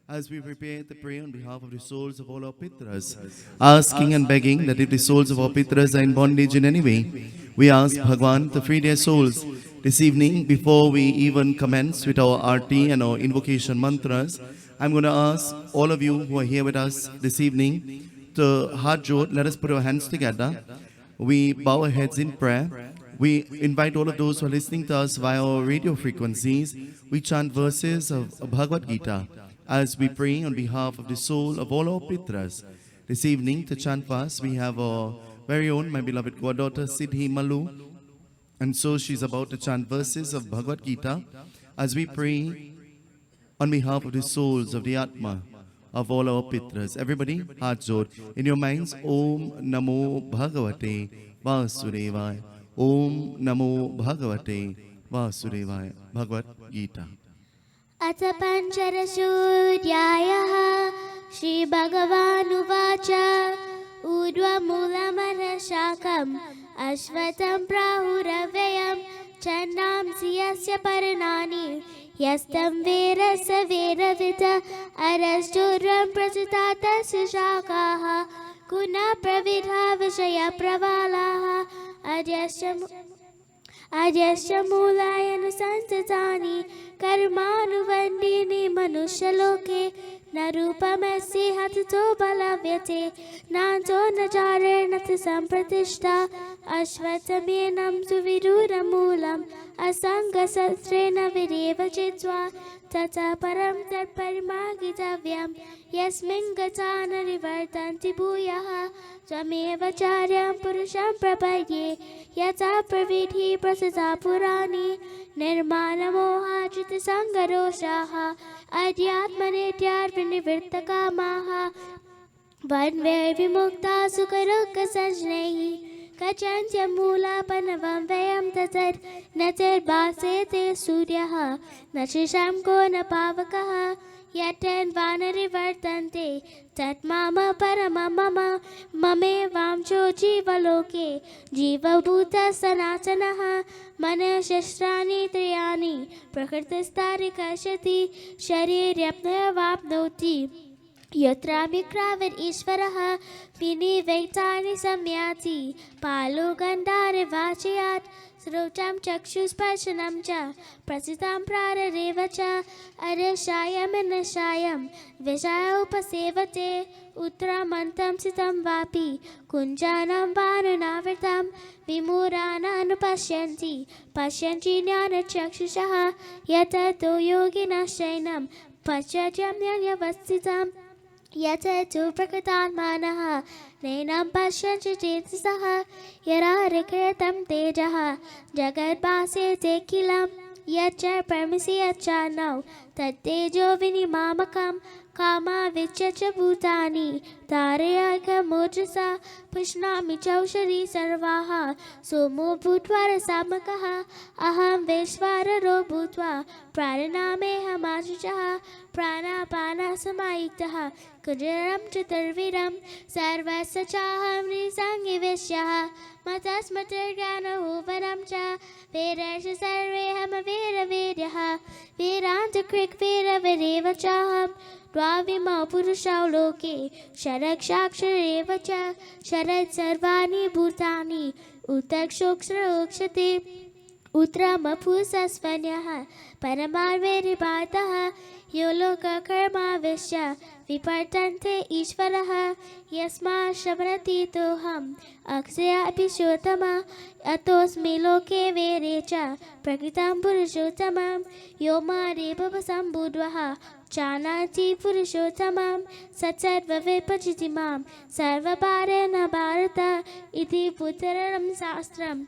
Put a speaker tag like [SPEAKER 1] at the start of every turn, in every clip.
[SPEAKER 1] As we prepare to pray on behalf of the souls of all our Pitras, asking and begging that if the souls of our Pitras are in bondage in any way, we ask Bhagwan to free their souls. This evening, before we even commence with our arti and our invocation mantras, I'm going to ask all of you who are here with us this evening to heart jot. Let us put our hands together. We bow our heads in prayer. We invite all of those who are listening to us via our radio frequencies. We chant verses of Bhagavad Gita as we pray on behalf of the soul of all our Pitras. This evening, to chant for us, we have our very own, my beloved goddaughter, Siddhi Malu. And so she's about to chant verses of Bhagavad Gita as we pray on behalf of the souls of the Atma of all our Pitras. Everybody, heart jod. In your minds, Om Namo Bhagavate Vasudevaya. Om Namo Bhagavate Vasudevaya. Bhagavad Gita.
[SPEAKER 2] Ata panchara suryayah Shri Bhagavanuvacha Udva mula manashakam Ashvatam prahuravayam Channam siyasya paranani Yastam vera savera vita Arasjuram prasitatasya shakaha Guna pravidha vishaya pravalaha Adyasya mulayana santatani Karmanuvandini manushaloke Narupamasi hatato balavyate Nanto najare nati sampratishta Ashvatamenam suvirura moolam Asanga sastrena vireva chitva Tata param tat parimagitavyam Yasmin gatana rivartanti bhuyaha Twameva charyam purusham prapayye Yata pravidhi prasasa purani Nirmana moha chita sangaroshaha Adhyatmanetyar vinivirtakamaha Vanve vimukta sukarukka sanjnehi Kachantya mula panavam vayam tatar Natar basete suryaha Nachisham ko napavakaha Yatan vanari vartante Tat mama paramamama Mame vamcho jivaloke Jiva bhuta sanatanaha Mana shashrani triyani Prakritasthari kashati Shariryapna vapnoti Yatra vikravid ishvaraha Vini vektani samyati Palo gandhare vachayat Srotam chakshus parshanam cha Prasitam prarareva cha Arashayam anashayam Vishaya upasevate Uttaramantam sitam vapi Kunjanam vanunavirtam Vimurana anupashyanti Pashyanti jnana chakshushaha Yata to yogina shainam Pachatyam nyanyavastitam Yata tu prakritatmanaha Nenam pashyanti chetisaha Yara rikritam tejaha Jagad bhase tekilam Yachar parmisi achanau Tat tejo vinimamakam Kama vichacha bhutani Tarayaka mojasa Pushnami chaushari sarvaha Somo bhutvara samakaha Aham veshvara ro bhutva Praname hamachuchaha Pranapana samayiktaha Kujaram chaturviram Sarvasachaham nisangi vishyaha Matas matargana huvaram cha Vedarsha sarveham vera vedyaha Vedanta krik vera vedeva chaham Dvavima purushau loke Sharakshakshare cha Sharad sarvani bhutani Utakshokshra ukshate Utramapusasvanyaha Paramarveri bhataha Yoloka karma vishya Vipartante ishvaraha Yasma shabrati toham Aksaya apishotama Atosmi loke verecha Prakritam purushotamam Yoma rebhavasam budvaha Chanati purushotamam Satsarva vipachitimam Sarvaparena bharata Iti puttaram sastram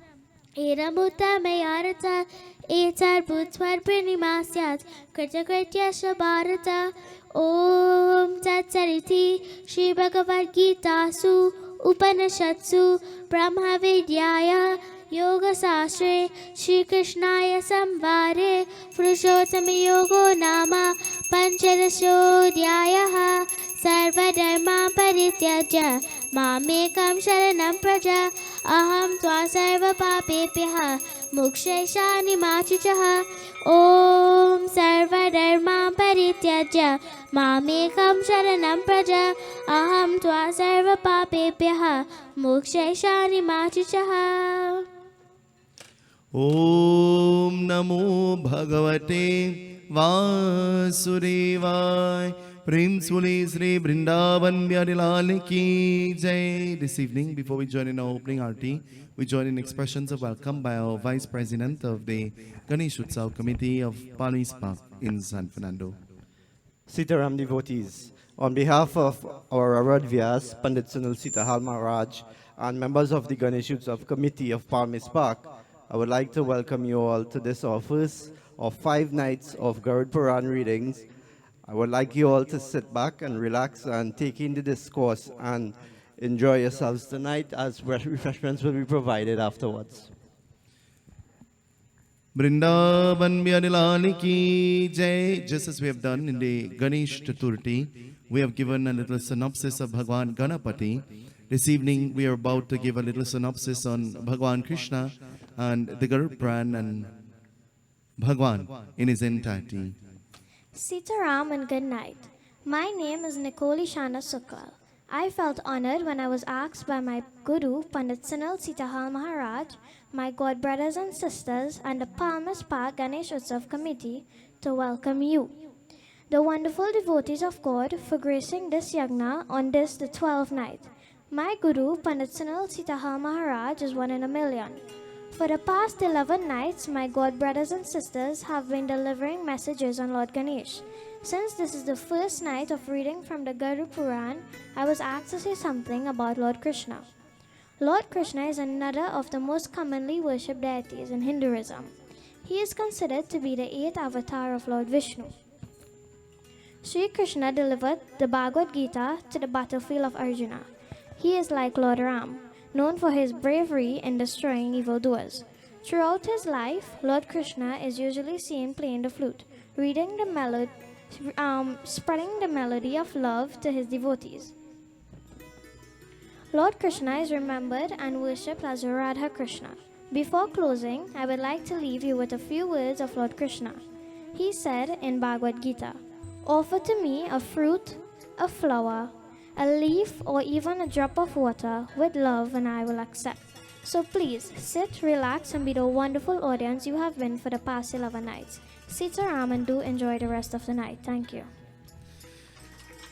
[SPEAKER 2] Eramuta mayarata Etar bhutvar pranimasyat Kritakritya shabharata Om Tat Sariti Shri Bhagavad Gita Su Upanishadsu Brahma Vidyaya Yoga Sastre Shri Krishnaya Samvare Purushottama Yogo Nama Panchadashodhyayaha Sarva Dharma Parityaja Mamekam Sharanam Praja Aham Tva Sarva Papepyaha मोक्षैशानि माचुचः ॐ सर्वधर्मान् परित्यज्य मामेकं शरणं व्रज अहं त्वा सर्वपापेभ्यः मोक्षैशानि माचुचः
[SPEAKER 1] ॐ नमो भगवते वासुदेवाय प्रेमफुली Sri Vrindavan Bihari Lal ki jai. This evening, before we join in our opening arti, we join in expressions of welcome by our Vice President of the Ganesh Utsav Committee of Palmis Park in San Fernando.
[SPEAKER 3] Sitaram devotees, on behalf of our Revered Vyas, Pandit Sunil Sitahal Maharaj, and members of the Ganesh Utsav Committee of Palmis Park, I would like to welcome you all to this our first of 5 nights of Garud Puran readings. I would like you all to sit back and relax and take in the discourse and enjoy yourselves tonight, as refreshments will be provided afterwards.
[SPEAKER 1] Vrindavan Bihari Lal ki jai. Just as we have done in the Ganesh Chaturthi, we have given a little synopsis of Bhagwan Ganapati. This evening we are about to give a little synopsis on Bhagwan Krishna and the Garud Puran and Bhagwan in his entirety.
[SPEAKER 2] Sitaram and good night. My name is Nikoli Shana Sukal. I felt honored when I was asked by my Guru, Pandit Sunil Sitahal Maharaj, my god brothers and sisters, and the Palmis Park Ganesh Utsav Committee to welcome you, the wonderful devotees of God, for gracing this yagna on this, the 12th night. My Guru, Pandit Sunil Sitahal Maharaj, is one in a million. For the past 11 nights, my god brothers and sisters have been delivering messages on Lord Ganesh. Since this is the first night of reading from the Garud Puran, I was asked to say something about Lord Krishna. Lord Krishna is another of the most commonly worshipped deities in Hinduism. He is considered to be the 8th avatar of Lord Vishnu. Sri Krishna delivered the Bhagavad Gita to the battlefield of Arjuna. He is like Lord Ram, known for his bravery in destroying evildoers. Throughout his life, Lord Krishna is usually seen playing the flute, reading the melody, spreading the melody of love to his devotees. Lord Krishna is remembered and worshipped as Radha Krishna. Before closing, I would like to leave you with a few words of Lord Krishna. He said in Bhagavad Gita, "Offer to me a fruit, a flower, a leaf, or even a drop of water with love, and I will accept." So please sit, relax, and be the wonderful audience you have been for the past 11 nights. Sitaram, and do enjoy the rest of the night. Thank you.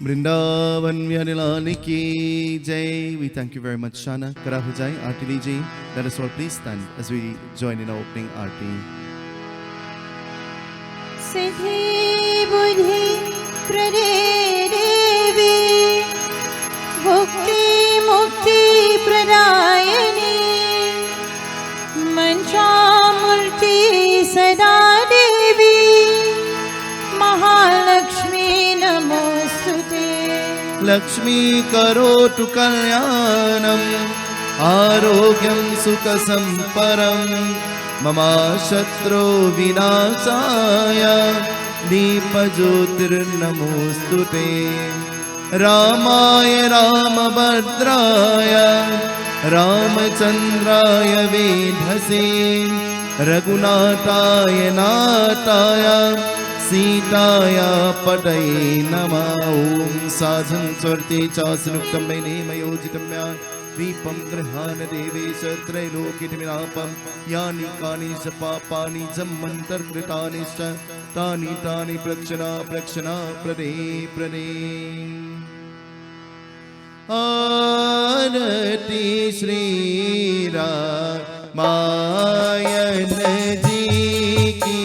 [SPEAKER 1] Vrindavan Bihari Lal ki jai. We thank you very much, Shana. Kara ho jai, Aarti lijiye. Let us all please stand as we join in our opening Aarti.
[SPEAKER 4] सिद्धि बुद्धि प्रदे देवी भुक्ति मुक्ति प्रदायिनी मंत्रामूर्ति सदा देवी महालक्ष्मी नमोस्तुते
[SPEAKER 1] लक्ष्मी करोतु कल्याणम आरोग्यम सुख संपरम mama शत्रु विनाशाय दीपज्योतिर्नमोस्तुते रामाय रामभद्राय रामचंद्राय वेधसे रघुनाथाय नाथाय सीताय पतये नमः ॐ साधं स्वर्ते चासनुक्तं वैनेमयोजितं मया दीपं गृहाण देवेश त्रैलोक्यमिलापं यानि कानि च पापानि जन्मन्तर्कृतानि च तानि तानि प्रक्षणा प्रदे आरती श्री रामायण जी की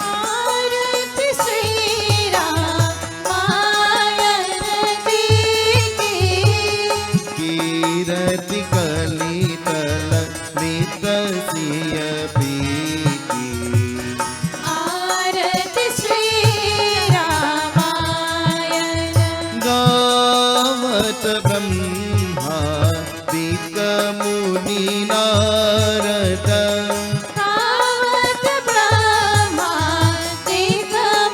[SPEAKER 4] आरती श्री रामायण जी की
[SPEAKER 1] कीरति कलितल नित सिय प्रीति
[SPEAKER 4] आरती श्री रामायण
[SPEAKER 1] गावत ब्रह्मा दिक मुनि नारद
[SPEAKER 4] गावत ब्रह्मादिक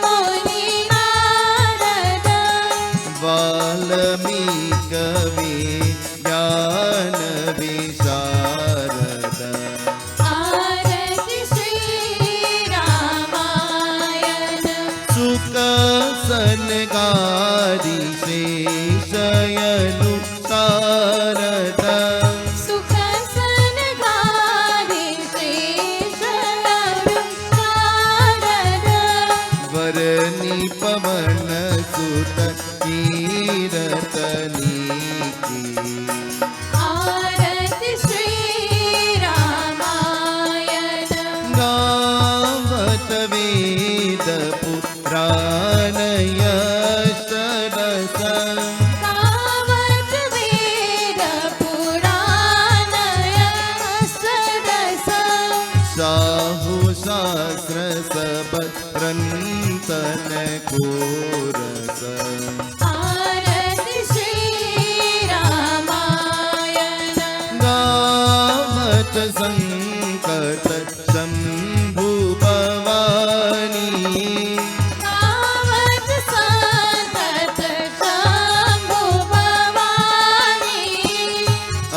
[SPEAKER 4] मुनि नारद
[SPEAKER 1] वाल्मीकि ज्ञान विशारद
[SPEAKER 4] आरती
[SPEAKER 1] तन को रस
[SPEAKER 4] आरति श्री रामायण
[SPEAKER 1] गावत संकट शंभु भवानी
[SPEAKER 4] गावत संकट शंभु भवानी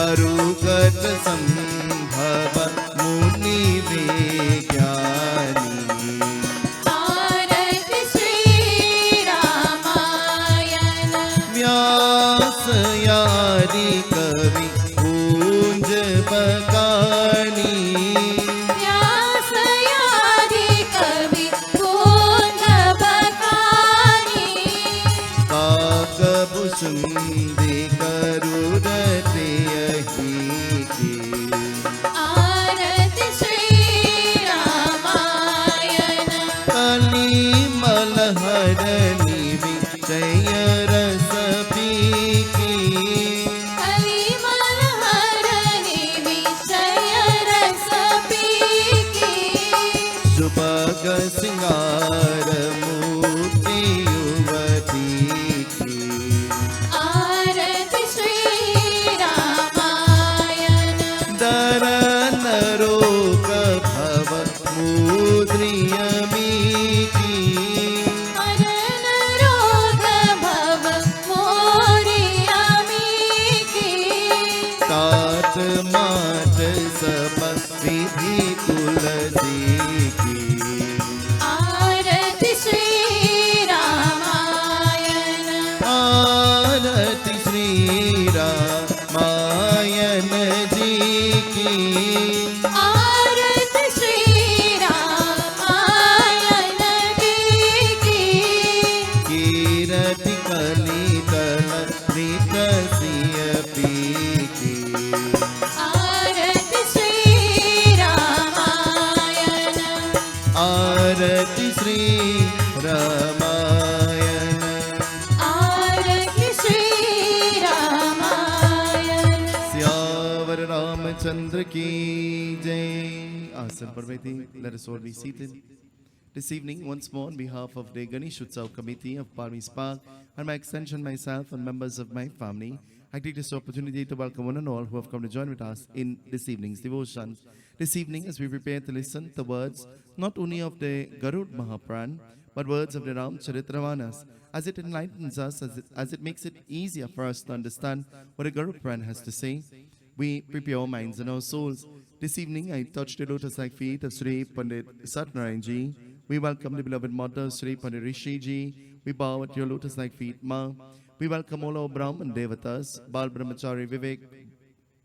[SPEAKER 1] अरुगत संभव मुनि विज्ञानी
[SPEAKER 4] आरति श्री रामायण
[SPEAKER 1] व्यास यारी कवि पूंज बकानी
[SPEAKER 4] व्यास यादि कवि पूंज बकानी
[SPEAKER 1] काकभुसुंदी करुरते यही की
[SPEAKER 4] आरति श्री रामायण
[SPEAKER 1] कलिमल हरनि विषय रस पीकी
[SPEAKER 4] कलिमल हरनि विषय रस पीकी
[SPEAKER 1] सुभग सिंगार मूर्ति युवती की
[SPEAKER 4] आरति श्री रामायण
[SPEAKER 1] दरन रोग भव मुद्रियमी की
[SPEAKER 4] मरण रोग भव मोरियामी की
[SPEAKER 1] तात मात सब विधि तुलसी की
[SPEAKER 4] आरति श्री रामायण
[SPEAKER 1] आरती श्री रामायण जी की
[SPEAKER 4] आरति श्री रामायण जी की
[SPEAKER 1] कीरति कलितल विकसिय पीकी
[SPEAKER 4] आरति श्री रामायण
[SPEAKER 1] आरती श्री रामायण
[SPEAKER 4] आरति श्री रामायण
[SPEAKER 1] सियावर रामचंद्र की जय आसन पर बैठे let us all be seated. This evening, once more, on behalf of the Ganesh Utsav Committee of Palmis Park, and by extension myself and members of my family, I take this opportunity to welcome one and all who have come to join with us in this evening's devotion. This evening, as we prepare to listen to words not only of the Garud Mahapran, but words of the Ramcharitramanas, as it enlightens us, as it makes it easier for us to understand what the Garud Puran has to say, we prepare our minds and our souls. This evening, I touch the lotus-like feet of Sri Pandit Satnarayan Ji. We welcome the beloved mother, Sri Pandit Rishi Ji. We bow at your lotus-like feet, Ma. We welcome all our Brahman Devatas, Bal Brahmachari Vivek,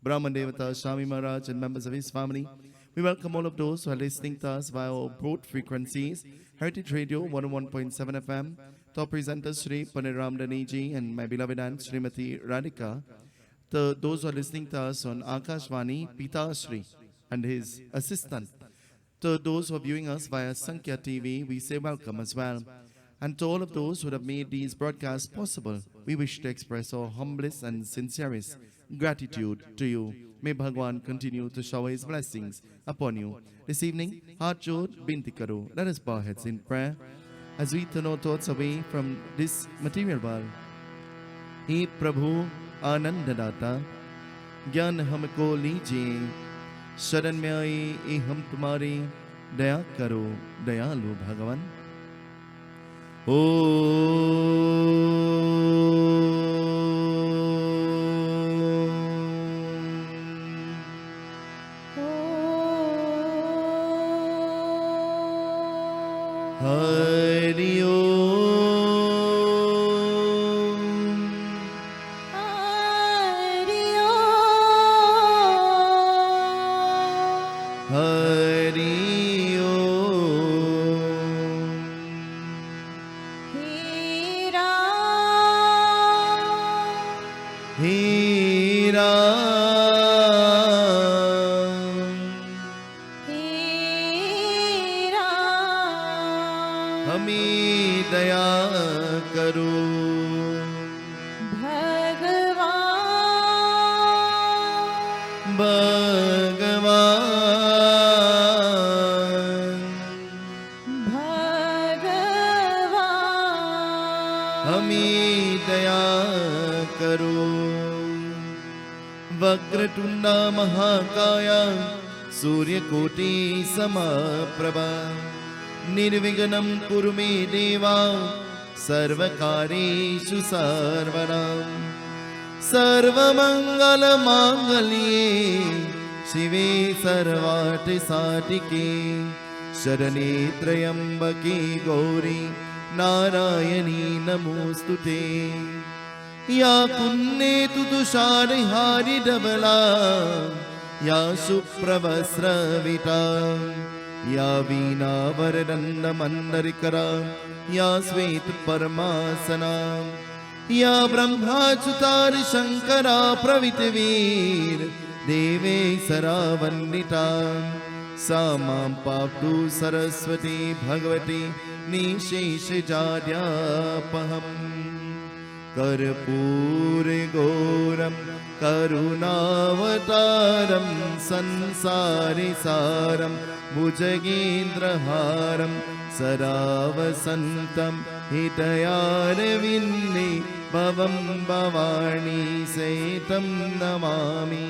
[SPEAKER 1] Brahman Devata, Shami Maharaj, and members of his family. We welcome all of those who are listening to us via our broad frequencies, Heritage Radio 101.7 FM, top presenters Sri Pandit Ramdani Ji and my beloved aunt Srimati Radhika. To those who are listening to us on Akashvani, Pita Shri and his assistant. To those who are viewing us via Sankhya TV, we say welcome as well. And to all of those who have made these broadcasts possible, we wish to express our humblest and sincerest gratitude to you. May Bhagwan continue to shower his blessings upon you. This evening, Heart Jod Binti Karo. Let us bow our heads in prayer as we turn our thoughts away from this material world. हे प्रभु आनंददाता, ज्ञान हमको लीजिए, शरण में आए ये हम तुम्हारे, दया करो दयालु भगवान। ओ हरि ओम
[SPEAKER 4] हरि ओम
[SPEAKER 1] हरि ओम
[SPEAKER 4] हे राम
[SPEAKER 1] हे राम
[SPEAKER 4] हे राम
[SPEAKER 1] हमें दया करो
[SPEAKER 4] भगवान
[SPEAKER 1] भगवान
[SPEAKER 4] भगवान
[SPEAKER 1] वक्रतुण्ड महाकाय सूर्यकोटि समप्रभा निर्विघ्नं कुरु मे देवा सर्वकार्येषु सर्वदा सर्वमङ्गलमाङ्गल्ये शिवे सर्वार्थसाधिके शरणे त्र्यम्बके गौरी नारायणी नमोस्तुते या पुण्ये तु तुषारहारि धवला या शुभ्रवस्त्रविता या वीणावरदण्डमण्डलकरा या श्वेतपरमासना या ब्रह्माच्युतार शङ्करा प्रवितवीर देवेशरा वन्दिता सा मां पातु सरस्वती भगवती निशेषजाड्यापहम् कर्पूरगौरं करुणावतारं संसारिसारं भुजगेन्द्रहारं सदा वसन्तं हृदयारविन्दे भवं भवानी सहितं नमामि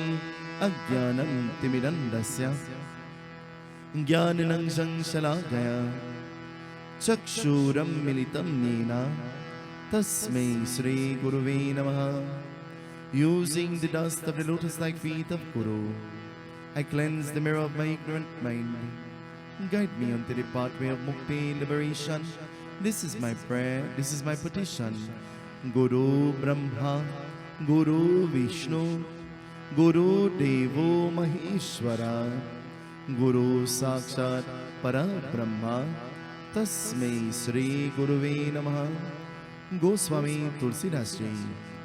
[SPEAKER 1] अज्ञानं तिमिरन्दस्य ज्ञानिनं संशलाकया चक्षुरं मिलितं येन तस्मै श्री गुरुवे नमः. Using the dust of the lotus-like feet of Guru, I cleanse the mirror of my ignorant mind. Guide me onto the pathway of mukti, liberation. This is my prayer, this is my petition. Guru Brahma, Guru Vishnu, Guru Devo Maheshwara, Guru Sakshat Parabrahma, Tasmai Sri Guruve Namaha. Goswami Tulsidas Ji,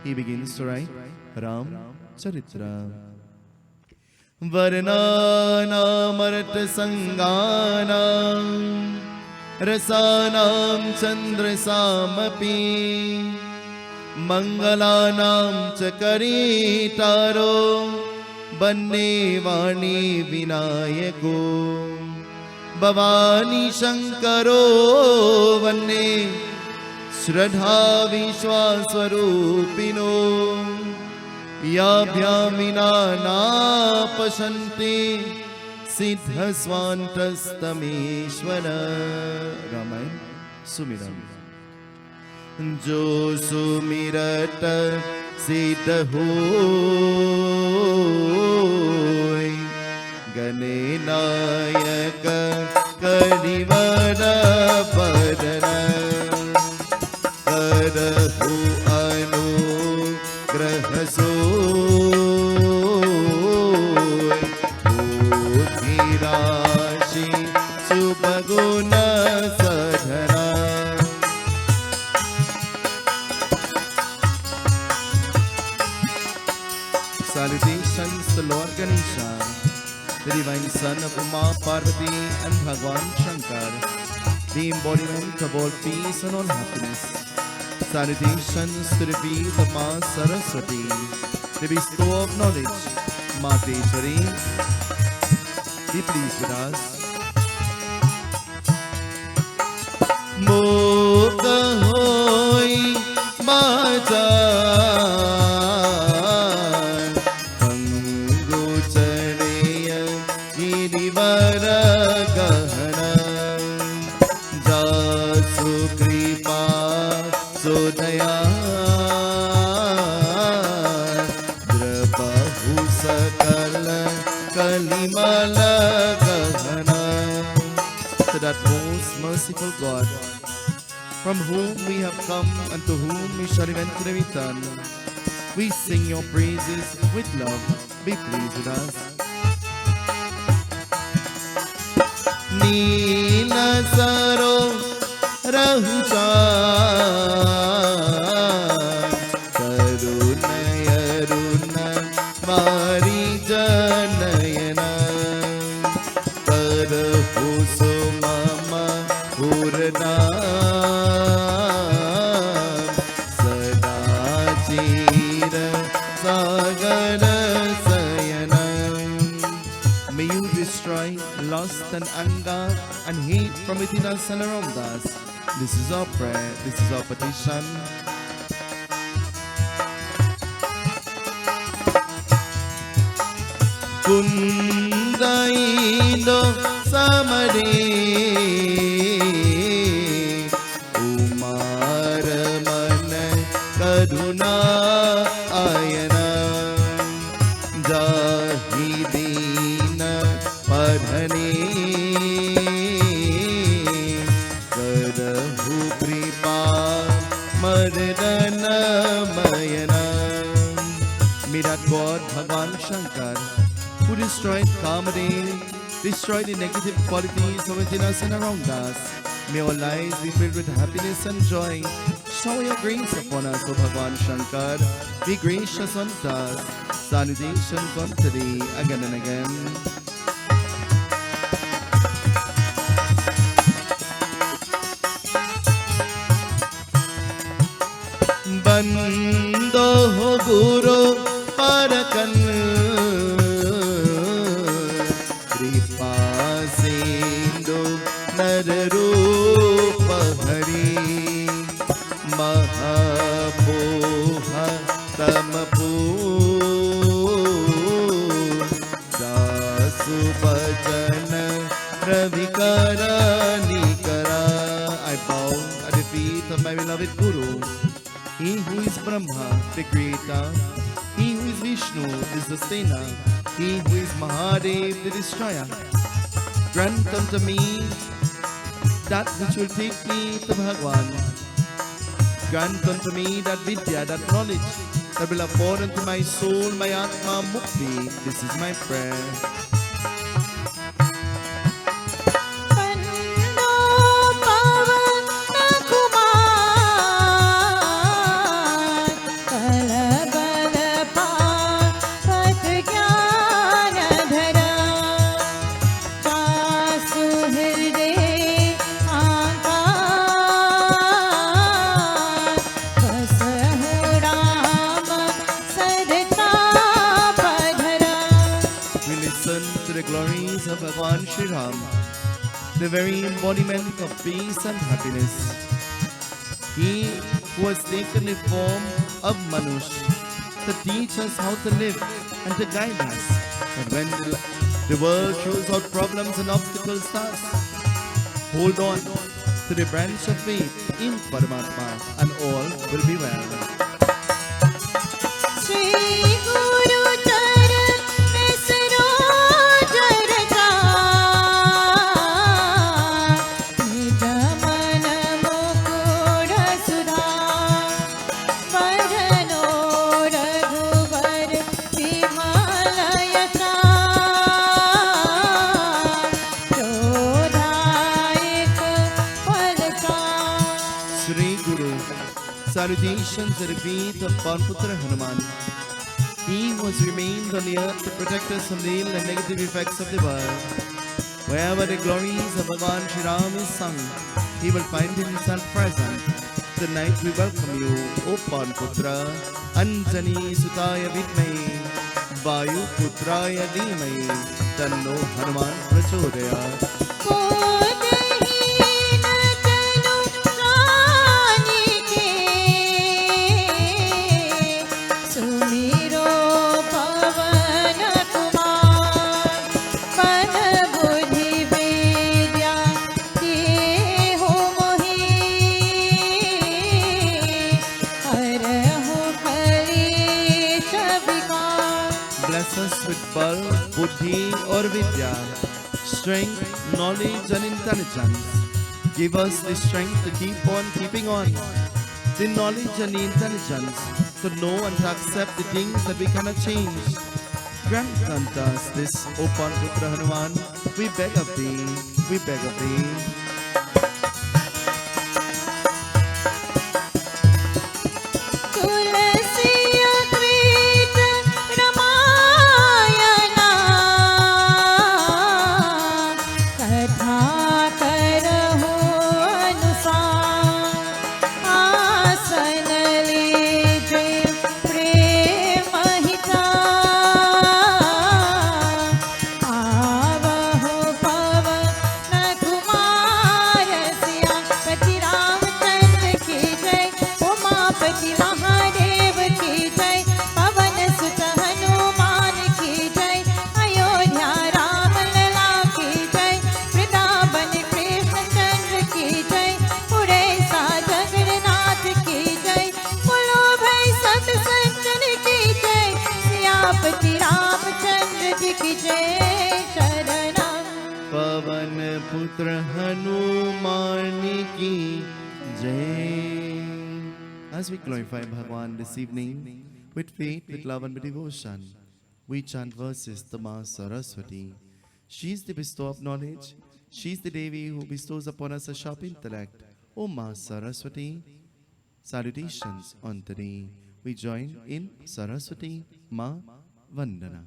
[SPEAKER 1] he begins to write Ram Charitra. Varnanam arta sanganam rasanam chandrasamapi mangalanam chakaritaro banne vani vinayako bhavani shankaro vanne श्रद्धा विश्वास्वरूपिणो याभ्यामिना नापशन्ति सिद्धस्वान्तस्तमेश्वर. रामायण सुमिरन. जो सुमिरत सिद्ध होय गणनायक करिवर पदन करहु अनुग्रह सोय बुद्धि राशि सुभगुण सधना. Salutations to Lord Ganesha, the divine son of Uma Parvati and Bhagwan Shankar, the embodiment of all peace and all happiness. Salutations to the feet of Ma Saraswati, the bestower of knowledge. Mateshwari, be pleased with us. Mukha hoy bhajan, pangu chareya girivara gahana, jasu kripa Sodaya Drabahu Sakala Kalimala Gahana. To that most merciful God, from whom we have come and to whom we shall eventually return, we sing your praises with love. Be pleased with us. Nila Saro Rahusa Karunayaruna Marijanayana Karahuso Mama Purana Sadachira Sagara Sayana. May you destroy lust and anger and hate from within us and around us. This is our prayer, this is our petition. Kundaindo samare Umar man kaduna ayana Jahidina padhane Kadahu kripa mardana mayana. May that God, Bhagwan Shankar, who destroyed Kamadeva, destroy the negative qualities within us and around us. May our lives be filled with happiness and joy. Shower your grace upon us, O Bhagwan Shankar. Be gracious unto us. Salutations unto thee again and again. Bando Guru Parakan Kripa Sindhu Nararupa Hari Mahapoha Tamapu Dasu Bhajana Ravikara Nikara. I bow at the feet of my beloved Guru. He who is Brahma, the creator. He who is Vishnu, the sustainer. He who is Mahadev, the destroyer. Grant unto me that which will take me to Bhagwan. Grant unto me that vidya, that knowledge, that will afford unto my soul, my Atma Mukti. This is my prayer. Of Bhagwan Shri Ram, the very embodiment of peace and happiness. He who has taken the form of Manush to teach us how to live and to guide us. And when the world throws out problems and obstacles to us, hold on to the branch of faith in Paramatma and all will be well.
[SPEAKER 4] Shri Guru Charan Mesro Jarga Nijamana Mukura Sudha Varano Raghuvar Himalayata Prodhaik Palka.
[SPEAKER 1] Sri Guru, salutations at the feet of Panputra Hanuman. He who has remained on the earth to protect us from the ill and negative effects of the world. Wherever the glories of Bhagwan Shri Ram is sung, he will find himself present. Tonight we welcome you, O Panputra, Anjani Sutaya Vidmai, Vayu Putraya Dhimai, Tanno Hanuman Prachodayat.
[SPEAKER 4] कोदहीन तनु रानी के सुमिरो पवन कुमार पन बुद्धि विद्या के हो मोहि हरहु कलेश विकार.
[SPEAKER 1] Bless us with bal, buddhi or vidya, strength, knowledge and intelligence. Give us the strength to keep on keeping on, the knowledge and the intelligence to know and to accept the things that we cannot change. Grant unto us this, O Panputra Hanuman, we beg of thee, we beg of thee.
[SPEAKER 4] तुलसी अकृत रामायणा कथा करहु अनुसार आसन लीजे प्रेम हिता आवहु पवन कुमार
[SPEAKER 1] पुत्र हनुमान की जय. As we glorify Bhagwan this evening with faith, with love and with devotion, we chant verses to Ma Saraswati. She is the bestower of knowledge. She is the Devi who bestows upon us a sharp intellect. O Ma Saraswati, salutations on today. We join in Saraswati Ma Vandana.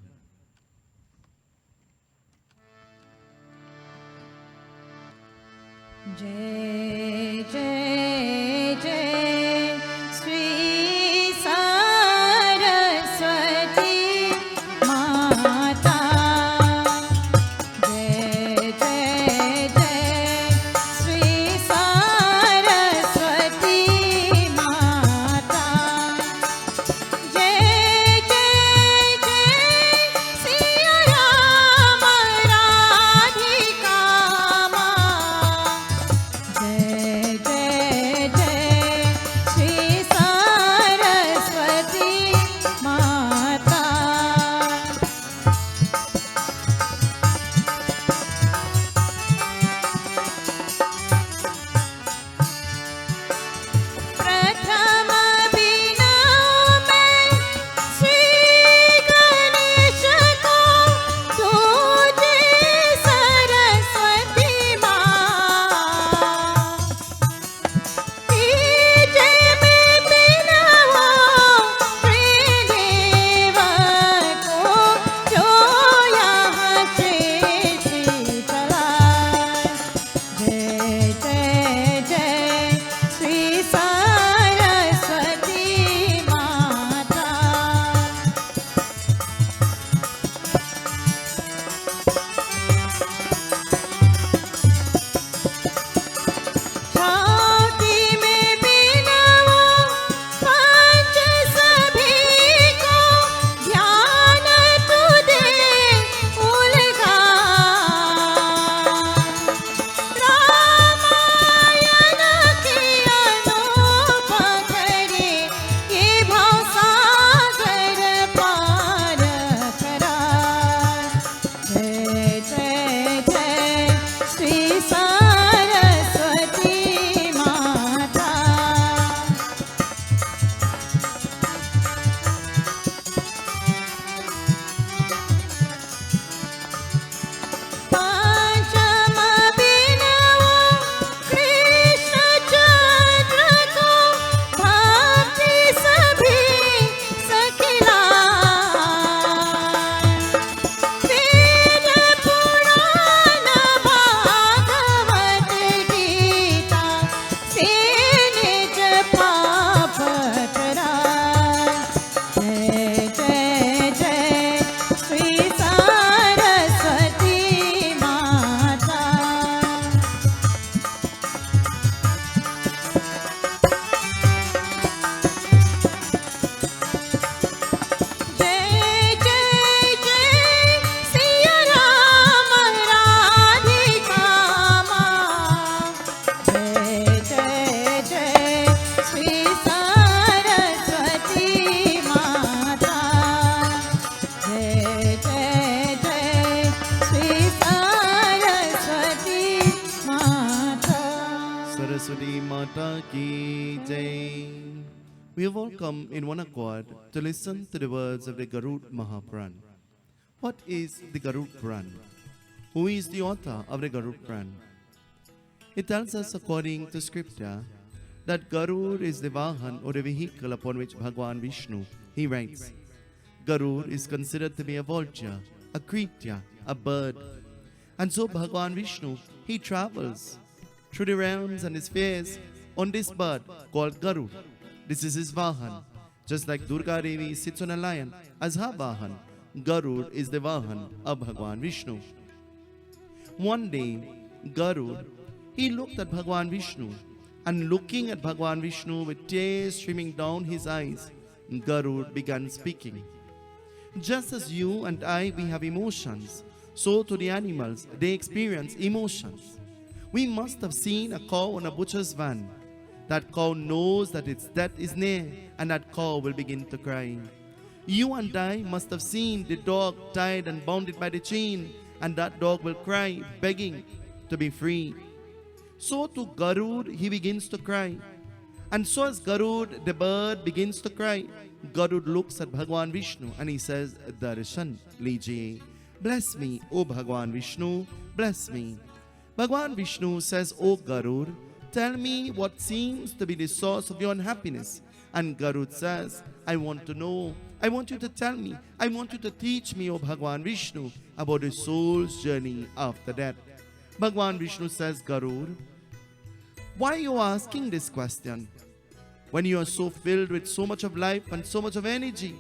[SPEAKER 4] जय जय जय श्री सरस्वती माता. जय जय जय श्री सरस्वती माता. जय जय जय सिया राम राधिका माँ. जय जय जय श्री सरस्वती माता. प्रथम बिनऊ मैं श्री गणेश को, दूजे सरस्वती माँ. तीजे में बिनऊ त्रिदेव को, जो यहाँ सृष्टि चलाए. जय जय जय श्री सरस्वती माता. छाती में बिनऊ पंच सभी को, ध्यान तू दे उलगाए. रामायण की अनुभवरी, ये भवसागर पार कराए. जय जय जय श्री सरस्वती माता. पंचम बिनऊ कृष्णचंद्र को, भक्ति सभी सखिलाए. वेद पुराण भागवत गीता, से निज पाप टराए. जय जय जय श्री सरस्वती माता. जय जय जय सिया राम राधिका माँ. जय जय जय श्री सरस्वती माता. जय जय जय श्री सरस्वती माता.
[SPEAKER 1] Saraswati Mata ki jai. We have all come in one accord to listen to the words of the Garud Mahapuran. What is the Garud Puran? Who is the author of the Garud Puran? It tells us according to scripture that Garud is the Vahan or the vehicle upon which Bhagwan Vishnu, he writes, Garud is considered to be a vulture, a kritya, a bird. And so Bhagwan Vishnu, he travels through the realms and the spheres on this bird called Garud. This is his Vahan. Just like Durga Devi sits on a lion as her Vahan, Garud is the Vahan of Bhagwan Vishnu. One day, Garud, he looked at Bhagwan Vishnu, and looking at Bhagwan Vishnu with tears streaming down his eyes, Garud began speaking. Just as you and I, we have emotions, so to the animals, they experience emotions. We must have seen a cow on a butcher's van. That cow knows that its death is near, and that cow will begin to cry. You and I must have seen the dog tied and bounded by the chain, and that dog will cry, begging, to be free. So to Garud, he begins to cry. And so as Garud, the bird, begins to cry, Garud looks at Bhagwan Vishnu and he says, Darshan lijiye. Bless me, O Bhagwan Vishnu, bless me. Bhagwan Vishnu says, O Garud, tell me what seems to be the source of your unhappiness. And Garud says, I want to know. I want you to tell me. I want you to teach me, O Bhagwan Vishnu, about the soul's journey after death. Bhagwan Vishnu says, Garud, why are you asking this question when you are so filled with so much of life and so much of energy?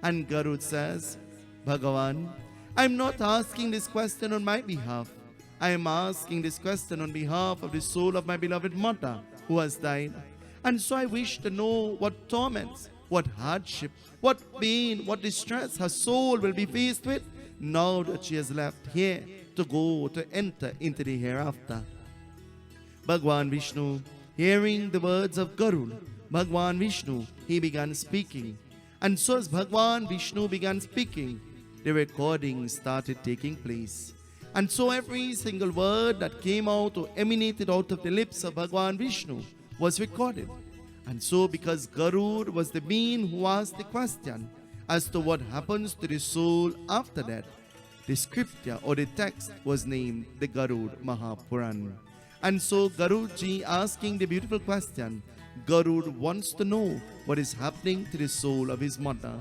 [SPEAKER 1] And Garud says, Bhagavan, I am not asking this question on my behalf. I am asking this question on behalf of the soul of my beloved mother who has died. And so I wish to know what torments, what hardship, what pain, what distress her soul will be faced with now that she has left here to enter into the hereafter. Bhagwan Vishnu, hearing the words of Garud, Bhagwan Vishnu, he began speaking. And so as Bhagwan Vishnu began speaking, the recording started taking place. And so every single word that came out or emanated out of the lips of Bhagwan Vishnu was recorded. And so because Garud was the being who asked the question as to what happens to the soul after death, the scripture or the text was named the Garud Mahapuran. And so Garudji asking the beautiful question, Garud wants to know what is happening to the soul of his mother.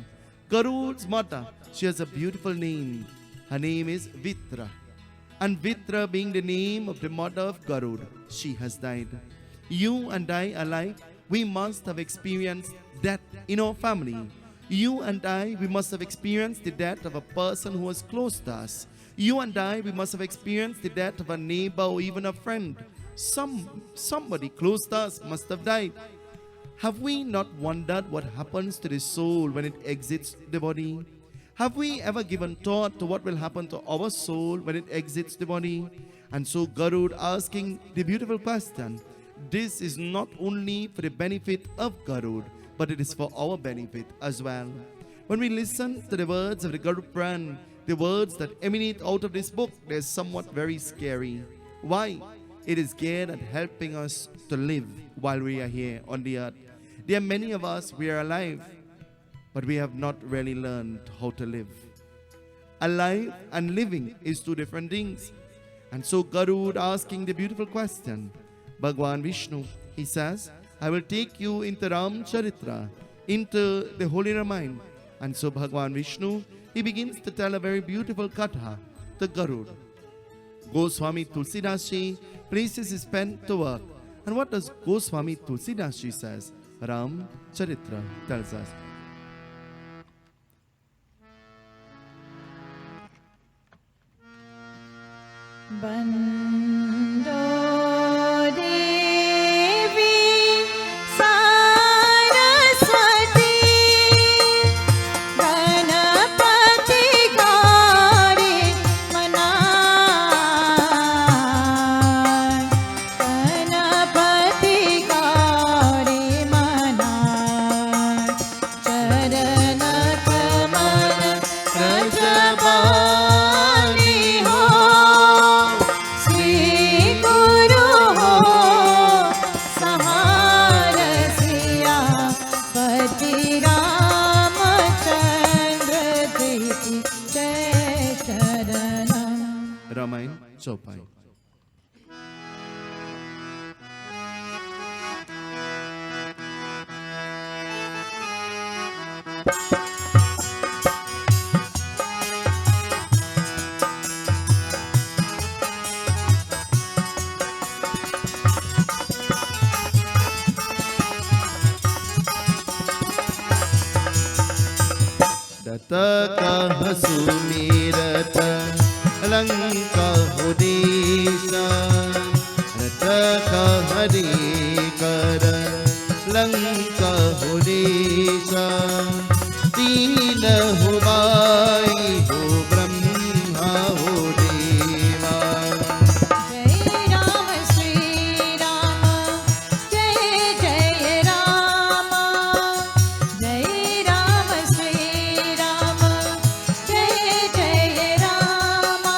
[SPEAKER 1] Garud's mother, she has a beautiful name. Her name is Vitra. And Vitra being the name of the mother of Garud, she has died. You and I alike, we must have experienced death in our family. You and I, we must have experienced the death of a person who was close to us. You and I, we must have experienced the death of a neighbor or even a friend. Somebody close to us must have died. Have we not wondered what happens to the soul when it exits the body? Have we ever given thought to what will happen to our soul when it exits the body? And so Garud asking the beautiful question, this is not only for the benefit of Garud, but it is for our benefit as well. When we listen to the words of the Garud Puran, the words that emanate out of this book, they're somewhat very scary. Why? It is geared at helping us to live while we are here on the earth. There are many of us, we are alive, but we have not really learned how to live. Alive and living is two different things. And so Garud asking the beautiful question, Bhagwan Vishnu, he says, I will take you into Ram Charitra, into the Holy Ramayana. And so Bhagwan Vishnu, he begins to tell a very beautiful katha to Garud. Goswami Tulsidas places his pen to work. And what does Goswami Tulsidas says? Ram Charitra tells us.
[SPEAKER 4] Bando Devi Saraswati Ganapati Gauri Manan Ganapati Gauri Manan Charana Kamala Rajabani Ho Sri Guru Ho Saharasiya Pati Ramachandra Diti Jai Charanam.
[SPEAKER 1] Ramayana Chaupai. Dataka Hasumirata Lanka Hudisha Rataka Harikara Lanka Hudisha Dina Hubai Hu Brahma Hu Deva.
[SPEAKER 4] Jai Rama Shri Rama Jai Jai Rama Jai Rama Shri Rama Jai Jai Rama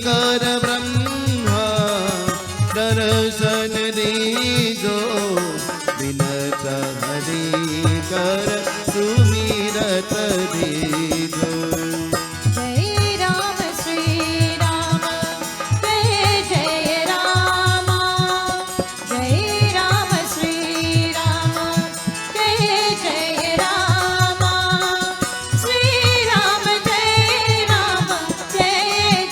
[SPEAKER 1] कर ब्रह्मा दर्शन दीजो विनत हरि कर सुमिरत दीजो
[SPEAKER 4] जय राम श्री राम जय जय राम जय राम श्री राम जय जय राम श्री राम जय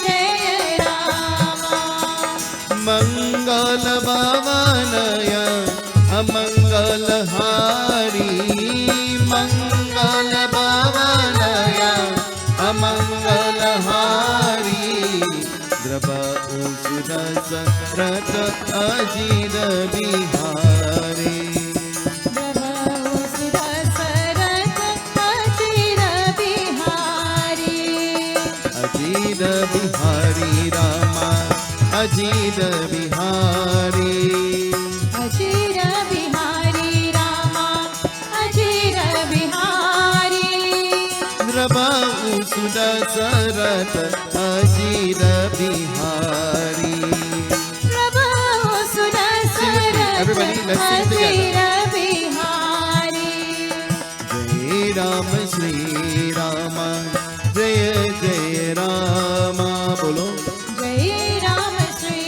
[SPEAKER 4] जय राम
[SPEAKER 1] मंगल भवनय अमंगल हारी मंगल भवनय अमंगल हारी द्रव सुदशरथ अजीर बिहारी
[SPEAKER 4] प्रभु सुदशरथ अचिर बिहारी
[SPEAKER 1] अजीर बिहारी रामा अजीर बिहारी
[SPEAKER 4] अचिर बिहारी रामा अचिर बिहारी
[SPEAKER 1] द्रव सुदशरथ अजीर बिहारी
[SPEAKER 4] प्रभु सुदशरथ
[SPEAKER 1] Everybody, let's sing together.
[SPEAKER 4] अचिर Bihari
[SPEAKER 1] जय राम श्री राम जय जय राम बोलो
[SPEAKER 4] जय राम श्री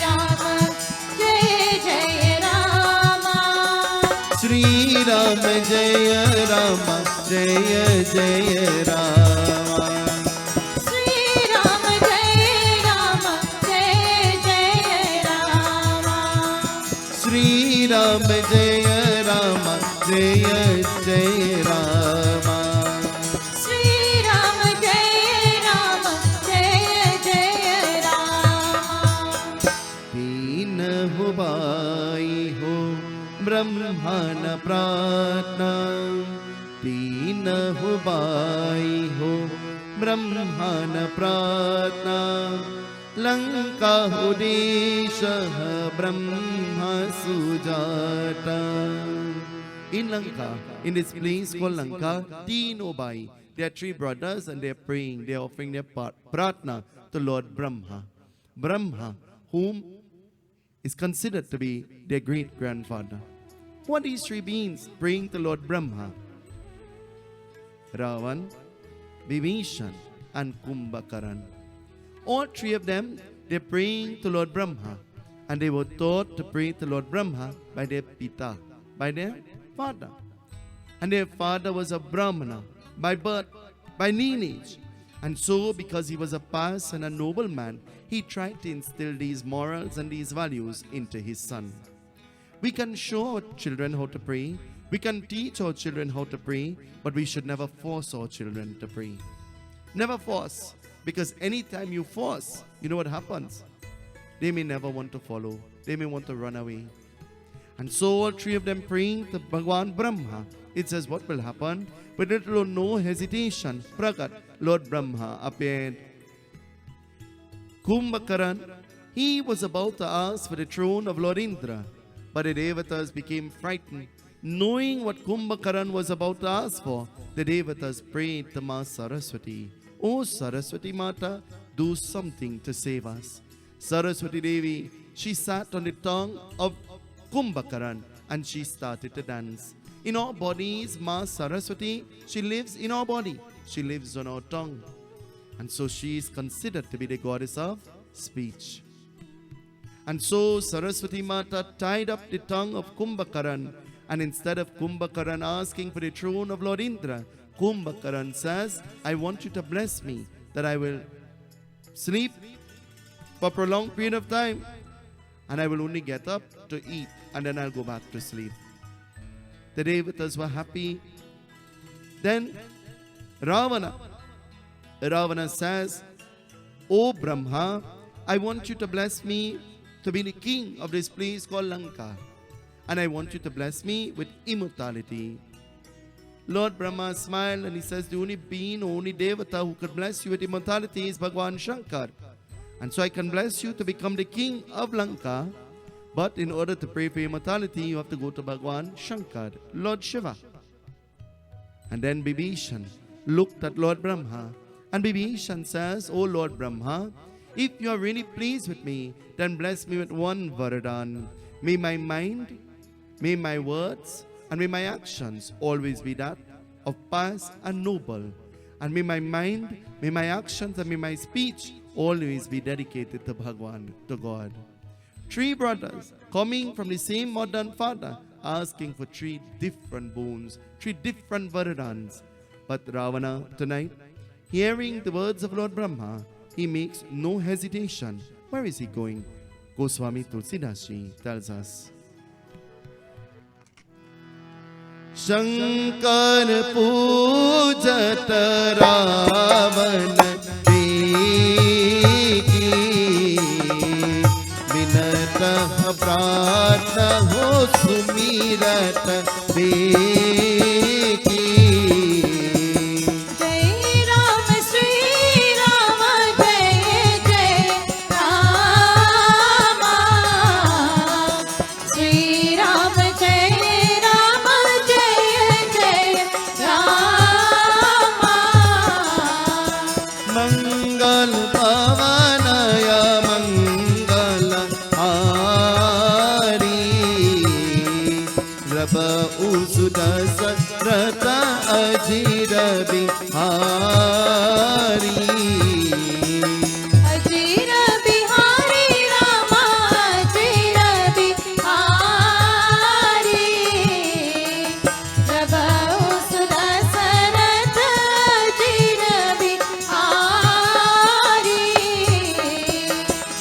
[SPEAKER 4] राम जय जय राम
[SPEAKER 1] श्री राम जय राम जय जय राम
[SPEAKER 4] श्री राम जय राम जय जय राम
[SPEAKER 1] श्री राम जय राम जय जय राम
[SPEAKER 4] श्री राम जय राम जय जय राम
[SPEAKER 1] तीन हुबाई हो ब्रह्मण प्रार्थना तीन हुबाई हो ब्रह्मण प्रार्थना लंका उदेश ब्रह्म Sujata In Lanka, in this place called Lanka, Teen Obai, there are three brothers and they're praying, they're offering their pratna to Lord Brahma. Brahma, whom is considered to be their great-grandfather. What are these three beings praying to Lord Brahma? Ravan, Vibhishan and Kumbhakaran. All three of them, they're praying to Lord Brahma. And they were taught to pray to Lord Brahma by their pita, by their father. And their father was a Brahmana by birth, by lineage. And so, because he was a pious and a noble man, he tried to instill these morals and these values into his son. We can show our children how to pray. We can teach our children how to pray, but we should never force our children to pray. Never force, because anytime you force, you know what happens? They may never want to follow. They may want to run away. And so all three of them praying to Bhagwan Brahma. It says what will happen? With little or no hesitation, Pragat, Lord Brahma appeared. Kumbhakaran, he was about to ask for the throne of Lord Indra, but the Devatas became frightened. Knowing what Kumbhakaran was about to ask for, the Devatas prayed to Ma Saraswati. Oh Saraswati Mata, do something to save us. Saraswati Devi, she sat on the tongue of Kumbhakaran and she started to dance. In our bodies, Ma Saraswati, she lives in our body. She lives on our tongue. And so she is considered to be the goddess of speech. And so Saraswati Mata tied up the tongue of Kumbhakaran, and instead of Kumbhakaran asking for the throne of Lord Indra, Kumbhakaran says, I want you to bless me that I will sleep for a prolonged period of time and I will only get up to eat and then I'll go back to sleep. The Devatas were happy. Then Ravana says, O Brahma, I want you to bless me to be the king of this place called Lanka. And I want you to bless me with immortality. Lord Brahma smiled and he says, the only being, only Devata who could bless you with immortality is Bhagwan Shankar. And so I can bless you to become the king of Lanka. But in order to pray for immortality, you have to go to Bhagwan Shankar, Lord Shiva. And then Vibhishan looked at Lord Brahma And Bibhishan says, O Lord Brahma, if you are really pleased with me, then bless me with one Varadan. May my mind, may my words, and may my actions always be that of pious and noble. And may my mind, may my actions, and may my speech always be dedicated to Bhagwan, to God. 3 brothers coming from the same modern father, asking for 3 different boons, 3 different Varadans. But Ravana tonight, hearing the words of Lord Brahma, he makes no hesitation. Where is he going? Goswami Tulsidas Ji tells us. Shankar pujat Ravan ki vinat prarthna ho sumirat ki.
[SPEAKER 4] जय राम श्री राम जय जय राम श्री राम जय राम जय जय Ram
[SPEAKER 1] Mangal pavanaya mangal hari Raba usudas rata ajira bihari.
[SPEAKER 4] अजीर बिहारी राम अजीर बिहारी प्रभु सुदशरथ अजीर बिहारी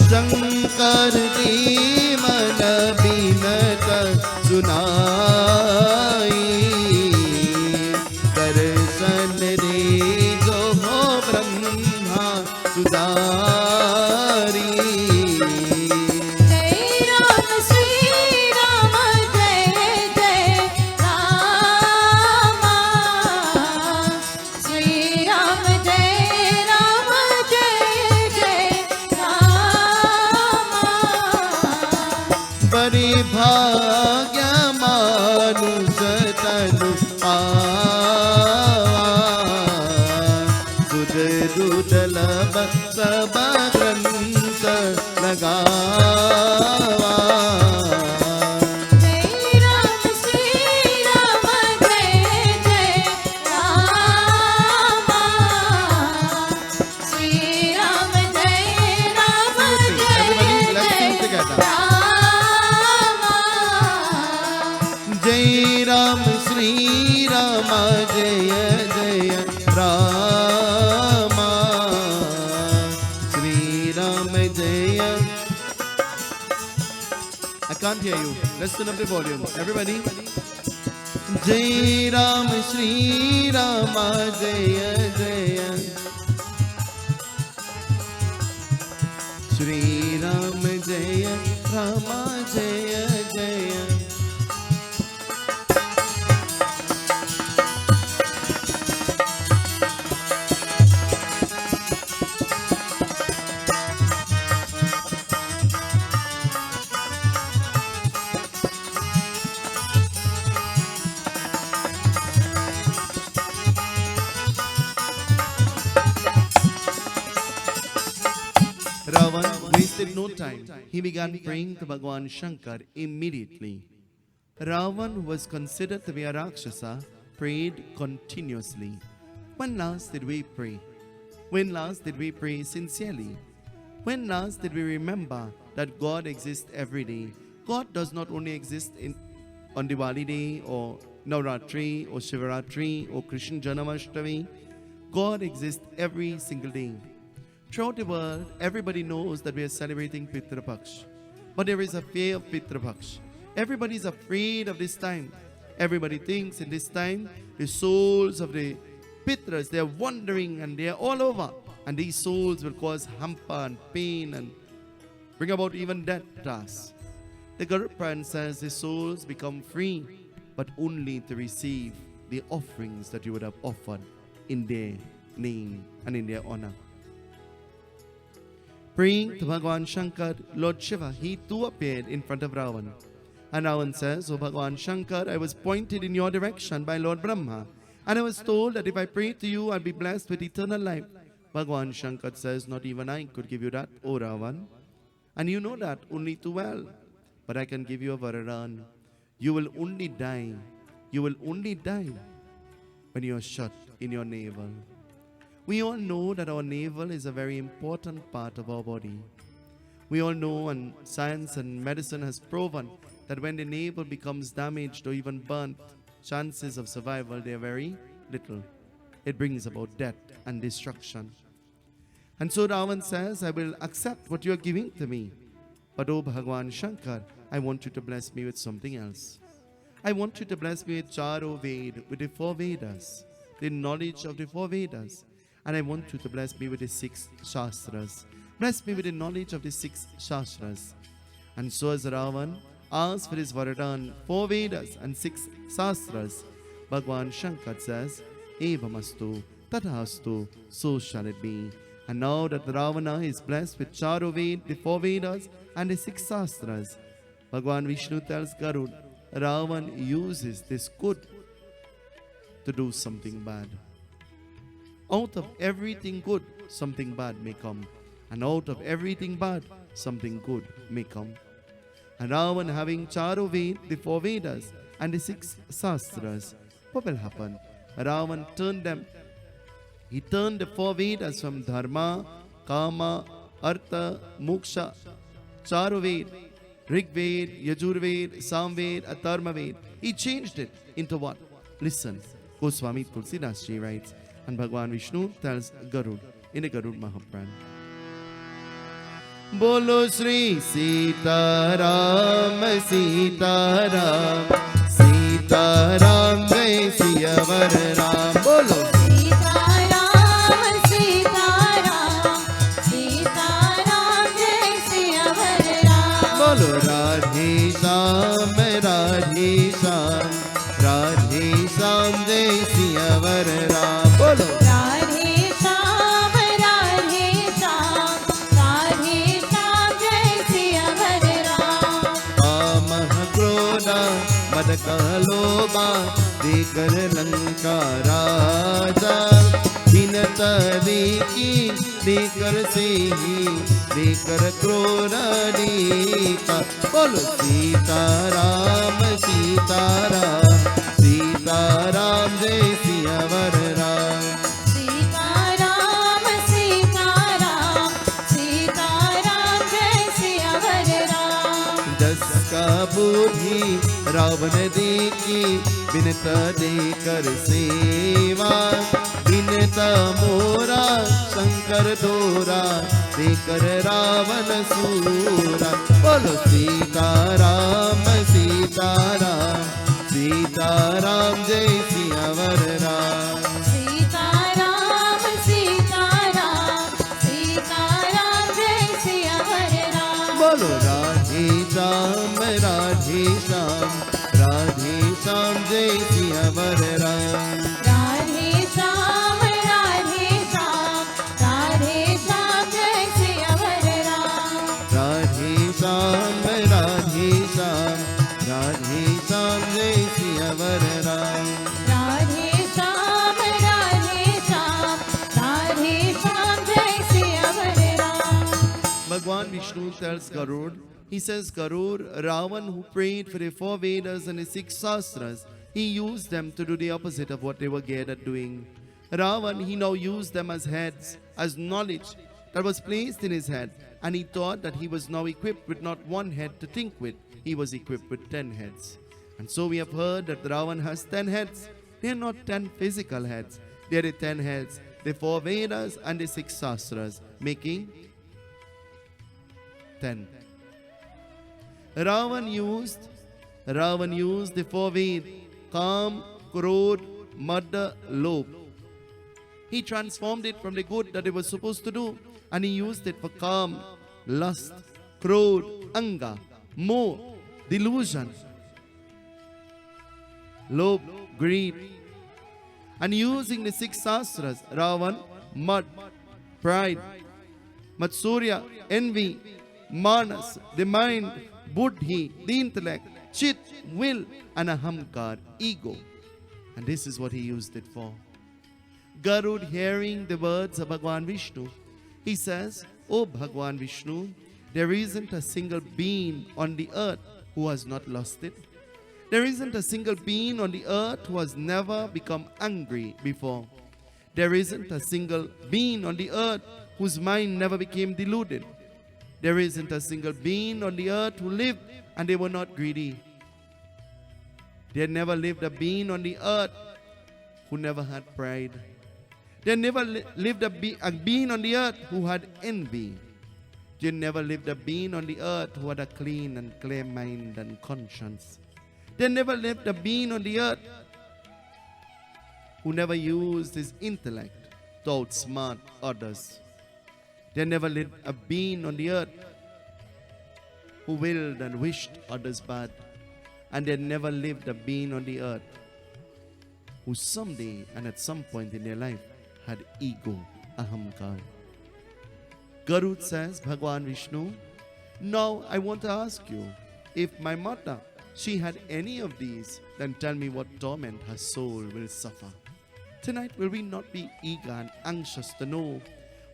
[SPEAKER 1] शंकर जी मन bint सुनाई दर्शन दे जो हो ब्रह्मा सुधारी.
[SPEAKER 4] जय राम श्री राम जय जय राम श्री राम जय जय राम
[SPEAKER 1] परिभाग्य मानुष तनु पावा सुध दुर्लभ सब ग्रंथ लगावा.
[SPEAKER 4] जय राम श्री राम जय जय राम श्री राम जय
[SPEAKER 1] Everybody, let's sing together.
[SPEAKER 4] Ram
[SPEAKER 1] जय राम श्री राम जय जय राम श्री राम जय. I can't hear you. Let's turn up the volume. Everybody. जय राम श्री राम जय जय श्री राम जय राम जय जय. Ravan wasted no time. He began praying to Bhagwan Shankar immediately. Ravan, who was considered to be a Rakshasa, prayed continuously. When last did we pray? When last did we pray sincerely? When last did we remember that God exists every day? God does not only exist on Diwali day or Navratri or Shivaratri or Krishna Janmashtami. God exists every single day. Throughout the world, everybody knows that we are celebrating Pitra Paksh. But there is a fear of Pitra Paksh. Everybody is afraid of this time. Everybody thinks in this time, the souls of the Pitras, they are wandering and they are all over. And these souls will cause hampa and pain and bring about even death to us. The Garuda says the souls become free, but only to receive the offerings that you would have offered in their name and in their honor. Praying to Bhagwan Shankar, Lord Shiva, he too appeared in front of Ravan. And Ravan says, "O Bhagwan Shankar, I was pointed in your direction by Lord Brahma, and I was told that if I pray to you, I'll be blessed with eternal life. Bhagwan Shankar says, not even I could give you that, O Ravan. And you know that only too well. But I can give you a Varadan. You will only die. You will only die when you are shut in your navel. We all know that our navel is a very important part of our body. We all know, and science and medicine has proven, that when the navel becomes damaged or even burnt, chances of survival, they are very little. It brings about death and destruction. And so Ravan says, I will accept what you are giving to me. But O Bhagwan Shankar, I want you to bless me with something else. I want you to bless me with Charo Ved, with the 4 Vedas, the knowledge of the 4 Vedas. And I want you to bless me with the 6 Shastras. Bless me with the knowledge of the 6 Shastras. And so as Ravan asked for his Varadan, 4 Vedas and 6 Shastras, Bhagwan Shankar says, Evamastu, Tathastu, so shall it be. And now that Ravana is blessed with Charo Ved, the 4 Vedas and the 6 Shastras, Bhagwan Vishnu tells Garud, Ravan uses this good to do something bad. Out of everything good, something bad may come. And out of everything bad, something good may come. And Ravan having Charo Ved, the 4 Vedas and the 6 Shastras, what will happen? Ravan turned them. He turned the 4 Vedas from Dharma, Kama, Artha, Moksha, Charo Ved, Rig Ved, Yajur Ved, Samved, Atharma Ved. He changed it into what? Listen. Goswami Tulsidas Ji writes, and Bhagwan Vishnu tells Garud in the Garud Mahapran. Bolo Sri Sita Ram, Sita Ram, Sita Ram, Jai Siyavar Ram. Bolo Bolo Radhe Shyam, Radhe Shyam, Radhe Shyam, Jai Siyavar Ram. Bolo
[SPEAKER 4] Radhe Shyam, Radhe Shyam, Radhe Shyam, Jai Siyavar Ram.
[SPEAKER 1] Kamah Krodha Madka Lobha Dekar Lanka Raja Binata Deki Dekar Sehi Dekar Krona Deka. Bolo Sita Ram, Sita Ram, Sita Ram, Jai Siyavar Ram.
[SPEAKER 4] Sita Ram, Sita Ram, Sita Ram, Jai Siyavar Ram.
[SPEAKER 1] Jaska Budhi Ravan Deki Binata Dekar Seva Binata Mora Shankar Dora Dekar Ravan Sura. Bolo Sita Ram, Sita Ram, Sita Ram, Jai Siyavar Ram.
[SPEAKER 4] Sita Ram, Sita Ram, Sita Ram, Jai Siyavar Ram.
[SPEAKER 1] Bolo Radhe Shyam, Radhe Shyam, Radhe Shyam, Jai Siyavar Ram.
[SPEAKER 4] Radhe Shyam, Radhe Shyam, Radhe Shyam, Jai Siyavar Ram.
[SPEAKER 1] Radhe Shyam, Radhe Shyam, Radhe Shyam, Jai Siyavar Ram.
[SPEAKER 4] Radhe Shyam, Radhe Shyam, Radhe Shyam, Jai Siyavar Ram.
[SPEAKER 1] Bhagwan Vishnu tells Garud, he says, Garud, Ravan who prayed for the 4 Vedas and the 6 Shastras, he used them to do the opposite of what they were geared at doing. Ravan, he now used them as heads, as knowledge that was placed in his head, and he thought that he was now equipped with not 1 head to think with, he was equipped with 10 heads. And so we have heard that Ravan has 10 heads. They are not 10 physical heads, they are the 10 heads, the 4 Vedas and the 6 Shastras, making 10. Ravan used the 4 Ved, Kam, Krodh, Madha, Lobh. He transformed it from the good that it was supposed to do, and he used it for Kam, lust, Krodh, Anga, Moh, delusion, Lobh, greed. And using the 6 Shastras, Ravan, Mad, pride, Matsurya, envy, Manas, the mind, Buddhi, the intellect, Chit, will, and Ahamkar, ego. And this is what he used it for. Garud, hearing the words of Bhagwan Vishnu, he says, "O Bhagwan Vishnu, there isn't a single being on the earth who has not lost it. There isn't a single being on the earth who has never become angry before. There isn't a single being on the earth whose mind never became deluded. There isn't a single being on the earth who lived and they were not greedy. There never lived a being on the earth who never had pride. There never lived a being on the earth who had envy. There never lived a being on the earth who had a clean and clear mind and conscience. There never lived a being on the earth who never used his intellect to outsmart others. There never lived a being on the earth who willed and wished others bad. And there never lived a being on the earth who someday and at some point in their life had ego, ahamkar." Garud says, "Bhagwan Vishnu, now I want to ask you, if my mother, she had any of these, then tell me what torment her soul will suffer. Tonight will we not be eager and anxious to know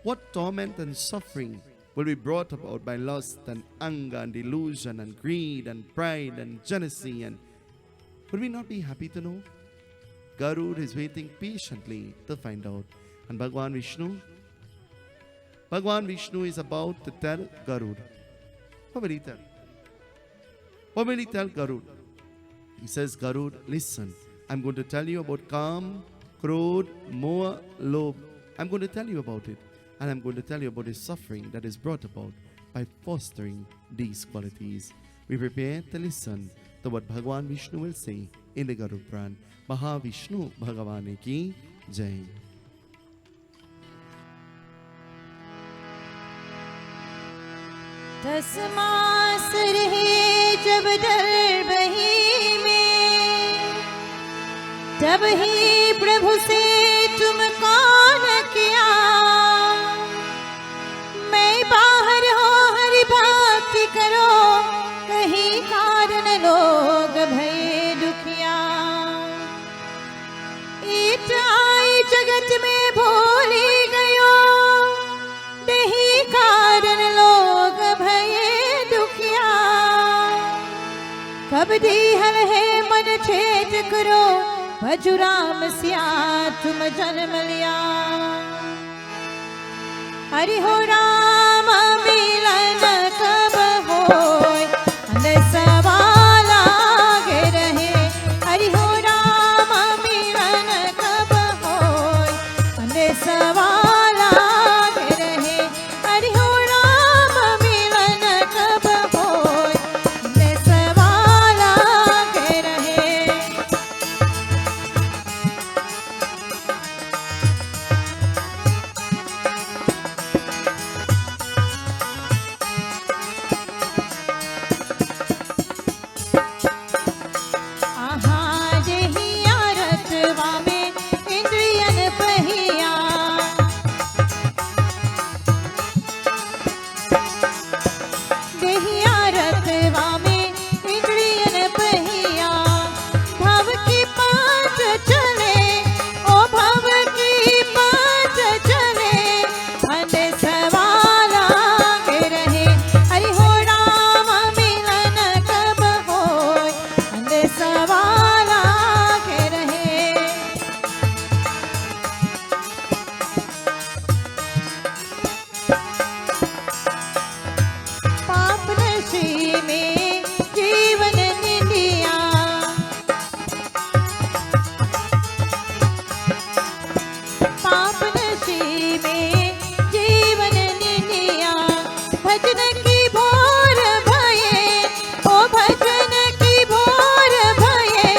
[SPEAKER 1] what torment and suffering will be brought about by lust and anger and delusion and greed and pride and jealousy, and will we not be happy to know?" Garud is waiting patiently to find out. And Bhagwan Vishnu is about to tell Garud. What will he tell? What will he tell Garud? He says, "Garud, listen, I'm going to tell you about Kam, Krodh, Moha, Lobh. I'm going to tell you about it. And I'm going to tell you about the suffering that is brought about by fostering these qualities." We prepare to listen to what Bhagwan Vishnu will say in the Garud Puran. Mahavishnu Bhagavane ki Jai.
[SPEAKER 4] दस मास रहे जब गर्भही में, तब ही प्रभु से तुम कौन किया। मैं बाहर हो हरि भक्ति करो, कहीं कारण लोग भय दुखिया। ईट आई जगत में भूली गयो, दही कारण लोग भय दुखिया। कब दीहल है मन ठेठ करो, भजु राम सिया तुम जन्म लिया। हरि हो राम मिलन कब होय, अंदर सवाल आगे रहे। हरि हो राम मिलन कब होय, अंदर सवाल आगे रहे। हरि हो राम मिलन कब होय, अंदर सवाल आगे रहे। आहा देहिया रतवा में इंद्रियन पहिया, देहिया रतवा में इंद्रियन पहिया। भव की पात चले, ओ भव की पात चले, अंधे सवाल आगे रहे। हरि हो राम मिलन कब होय, अंधे सवाल आगे रहे। पाप नशे में जीवन निंदिया, पाप नशे में जीवन निंदिया। भजन की भोर भये, ओ भजन की भोर भये,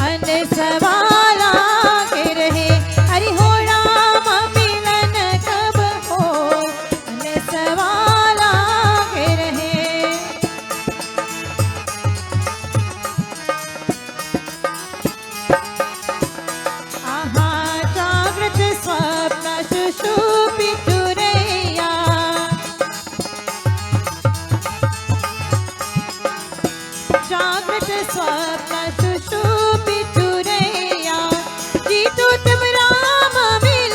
[SPEAKER 4] अंधे सवाल आगे रहे। हरि हो राम मिलन कब होय, अंधे सवाल आगे रहे। आहा जागृत स्वप्न सुषुप्त तुरैया, जागृत स्वप्न सुषुप्त तुरैया। जीतो तुम Ram Milan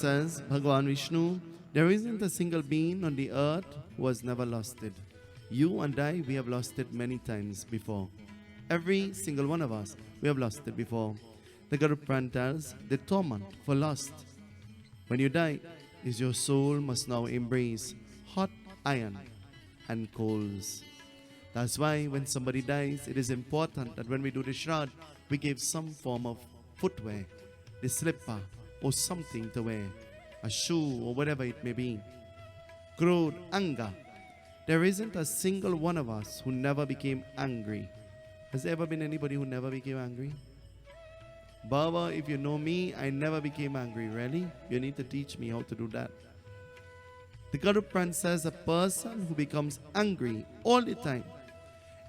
[SPEAKER 1] says, Bhagwan Vishnu, there isn't a single being on the earth who has never lost it. You and I, we have lost it many times before. Every single one of us, we have lost it before. The Garuda Puran tells, the torment for lust. When you die, is your soul must now embrace hot iron and coals. That's why when somebody dies, it is important that when we do the shroud, we give some form of footwear, the slipper or something to wear, a shoe or whatever it may be. Krodh, anger. There isn't a single one of us who never became angry. Has there ever been anybody who never became angry? Baba, if you know me, I never became angry. Really? You need to teach me how to do that. The Garuda Puran says a person who becomes angry all the time,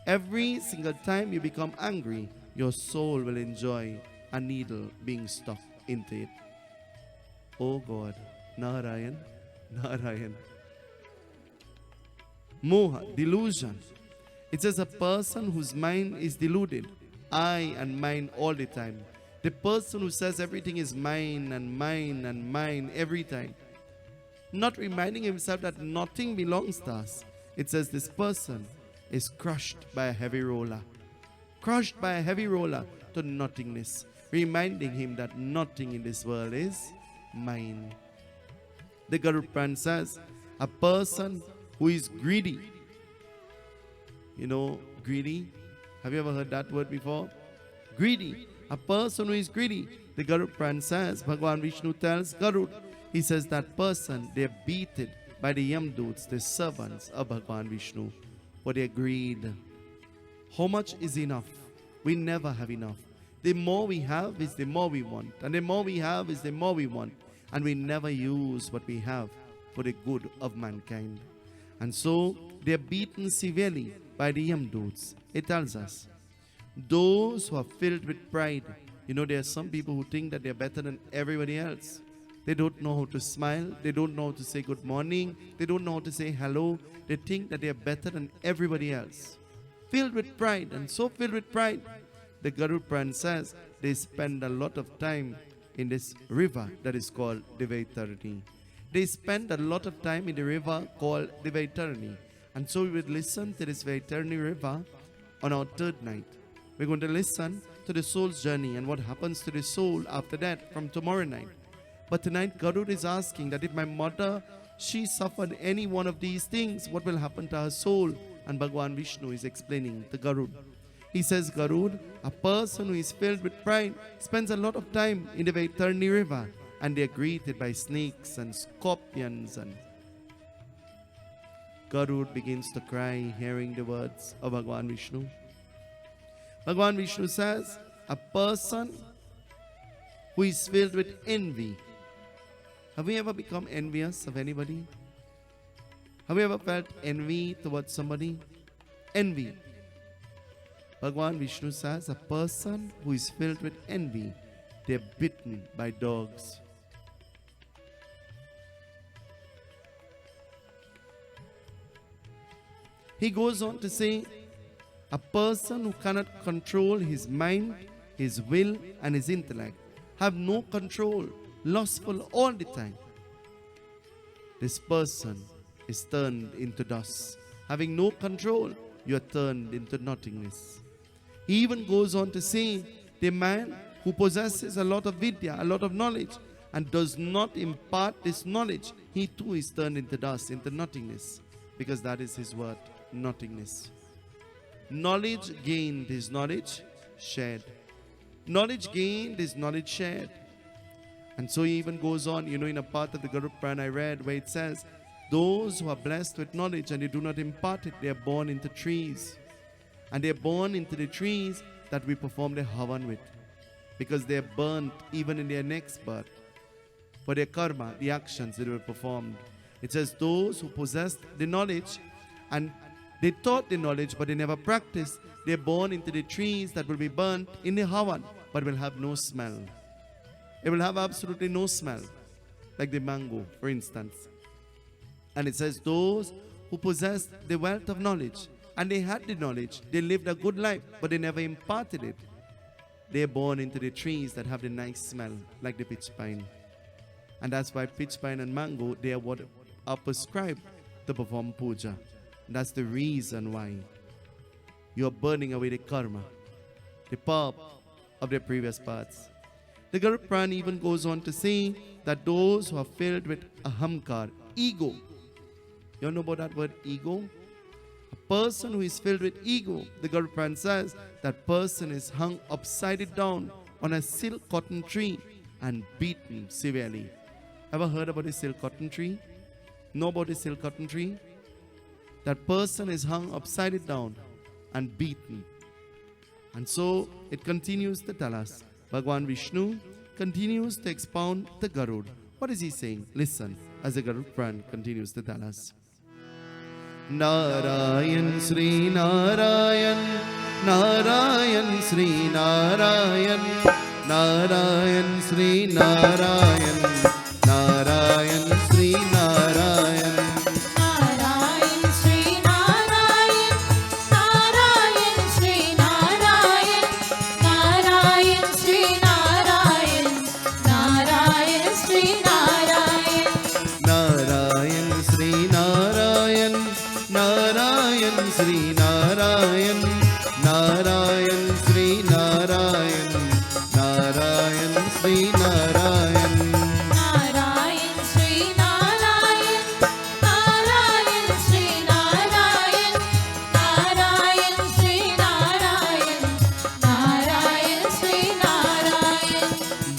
[SPEAKER 1] every single time you become angry, your soul will enjoy a needle being stuck into it. Oh God, Narayan, Narayan. Moha, delusion. It says a person whose mind is deluded, I and mine all the time. The person who says everything is mine and mine and mine every time, not reminding himself that nothing belongs to us. It says this person is crushed by a heavy roller. Crushed by a heavy roller to nothingness, reminding him that nothing in this world is mine. The Garuda Puran says, a person who is greedy. You know, greedy? Have you ever heard that word before? Greedy. A person who is greedy. The Garuda Puran says, Bhagwan Vishnu tells Garuda, he says that person, they're beaten by the Yamduts, the servants of Bhagwan Vishnu, for their greed. How much is enough? We never have enough. The more we have is the more we want. And the more we have is the more we want. And we never use what we have for the good of mankind. And so they are beaten severely by the Yamduts. It tells us, those who are filled with pride. You know, there are some people who think that they are better than everybody else. They don't know how to smile. They don't know how to say good morning. They don't know how to say hello. They think that they are better than everybody else. Filled with pride, and so filled with pride, the Garuda Puran says they spend a lot of time in this river that is called the Vaitarani. They spend a lot of time in the river called the Vaitarani. And so we would listen to this Vaitarani river on our third night. We're going to listen to the soul's journey and what happens to the soul after that from tomorrow night. But tonight Garuda is asking that if my mother, she suffered any one of these things, what will happen to her soul? And Bhagwan Vishnu is explaining to Garuda. He says, Garuda, a person who is filled with pride spends a lot of time in the Vaitarani river, and they are greeted by snakes and scorpions. And Garuda begins to cry hearing the words of Bhagwan Vishnu. Bhagwan Vishnu says, a person who is filled with envy. Have we ever become envious of anybody? Have you ever felt envy towards somebody? Envy. Bhagwan Vishnu says a person who is filled with envy, they are bitten by dogs. He goes on to say, a person who cannot control his mind, his will and his intellect, have no control, lustful all the time. This person is turned into dust. Having no control, you are turned into nothingness. He even goes on to say, the man who possesses a lot of vidya, a lot of knowledge, and does not impart this knowledge, he too is turned into dust, into nothingness, because that is his word, nothingness. Knowledge gained is knowledge shared. Knowledge gained is knowledge shared. And so he even goes on, in a part of the Garuda Puran I read where it says, those who are blessed with knowledge and they do not impart it, they are born into trees. And they are born into the trees that we perform the Havan with. Because they are burnt even in their next birth. For their karma, the actions that were performed. It says those who possessed the knowledge and they taught the knowledge but they never practiced, they are born into the trees that will be burnt in the Havan but will have no smell. It will have absolutely no smell. Like the mango, for instance. And it says those who possessed the wealth of knowledge and they had the knowledge, they lived a good life but they never imparted it. They are born into the trees that have the nice smell like the pitch pine. And that's why pitch pine and mango, they are what are prescribed to perform puja. That's the reason why you are burning away the karma, the pap of their previous paths. The Garuda Purana even goes on to say that those who are filled with ahamkar, ego. You know about that word ego? A person who is filled with ego, the Garuda Purana says, that person is hung upside down on a silk cotton tree and beaten severely. Ever heard about the silk cotton tree? Know about the silk cotton tree? That person is hung upside down and beaten. And so it continues to tell us. Bhagwan Vishnu continues to expound the Garud. What is he saying? Listen as the Garud Purana continues to tell us. Narayan Sri Narayan, Narayan Sri Narayan, Narayan Sri Narayan, Narayan Sri Narayan.
[SPEAKER 4] Narayan Sri Narayan, Narayan Sri Narayan, Narayan Sri Narayan, Narayan Sri Narayan.
[SPEAKER 1] Narayan Sri Narayan, Narayan Sri Narayan, Narayan Sri Narayan, Narayan Sri Narayan.
[SPEAKER 4] Narayan Sri Narayan, Narayan Sri Narayan, Narayan Sri Narayan, Narayan Sri Narayan.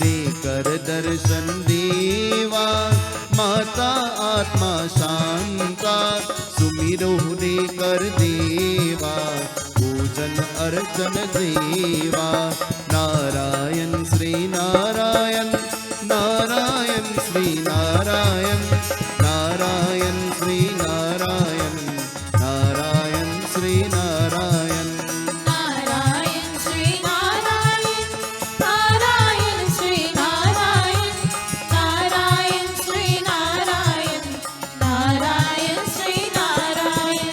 [SPEAKER 1] देकर दर्शन देवा माता आत्मा शांता सुमिरो देकर देवा पूजन अर्चन देवा Narayan Shri Narayan Narayan Shri Narayan Narayan Shri Narayan Narayan Shri Narayan
[SPEAKER 4] Narayan Sri Narayan, Narayan Sri Narayan, Narayan Sri Narayan, Narayan Sri Narayan.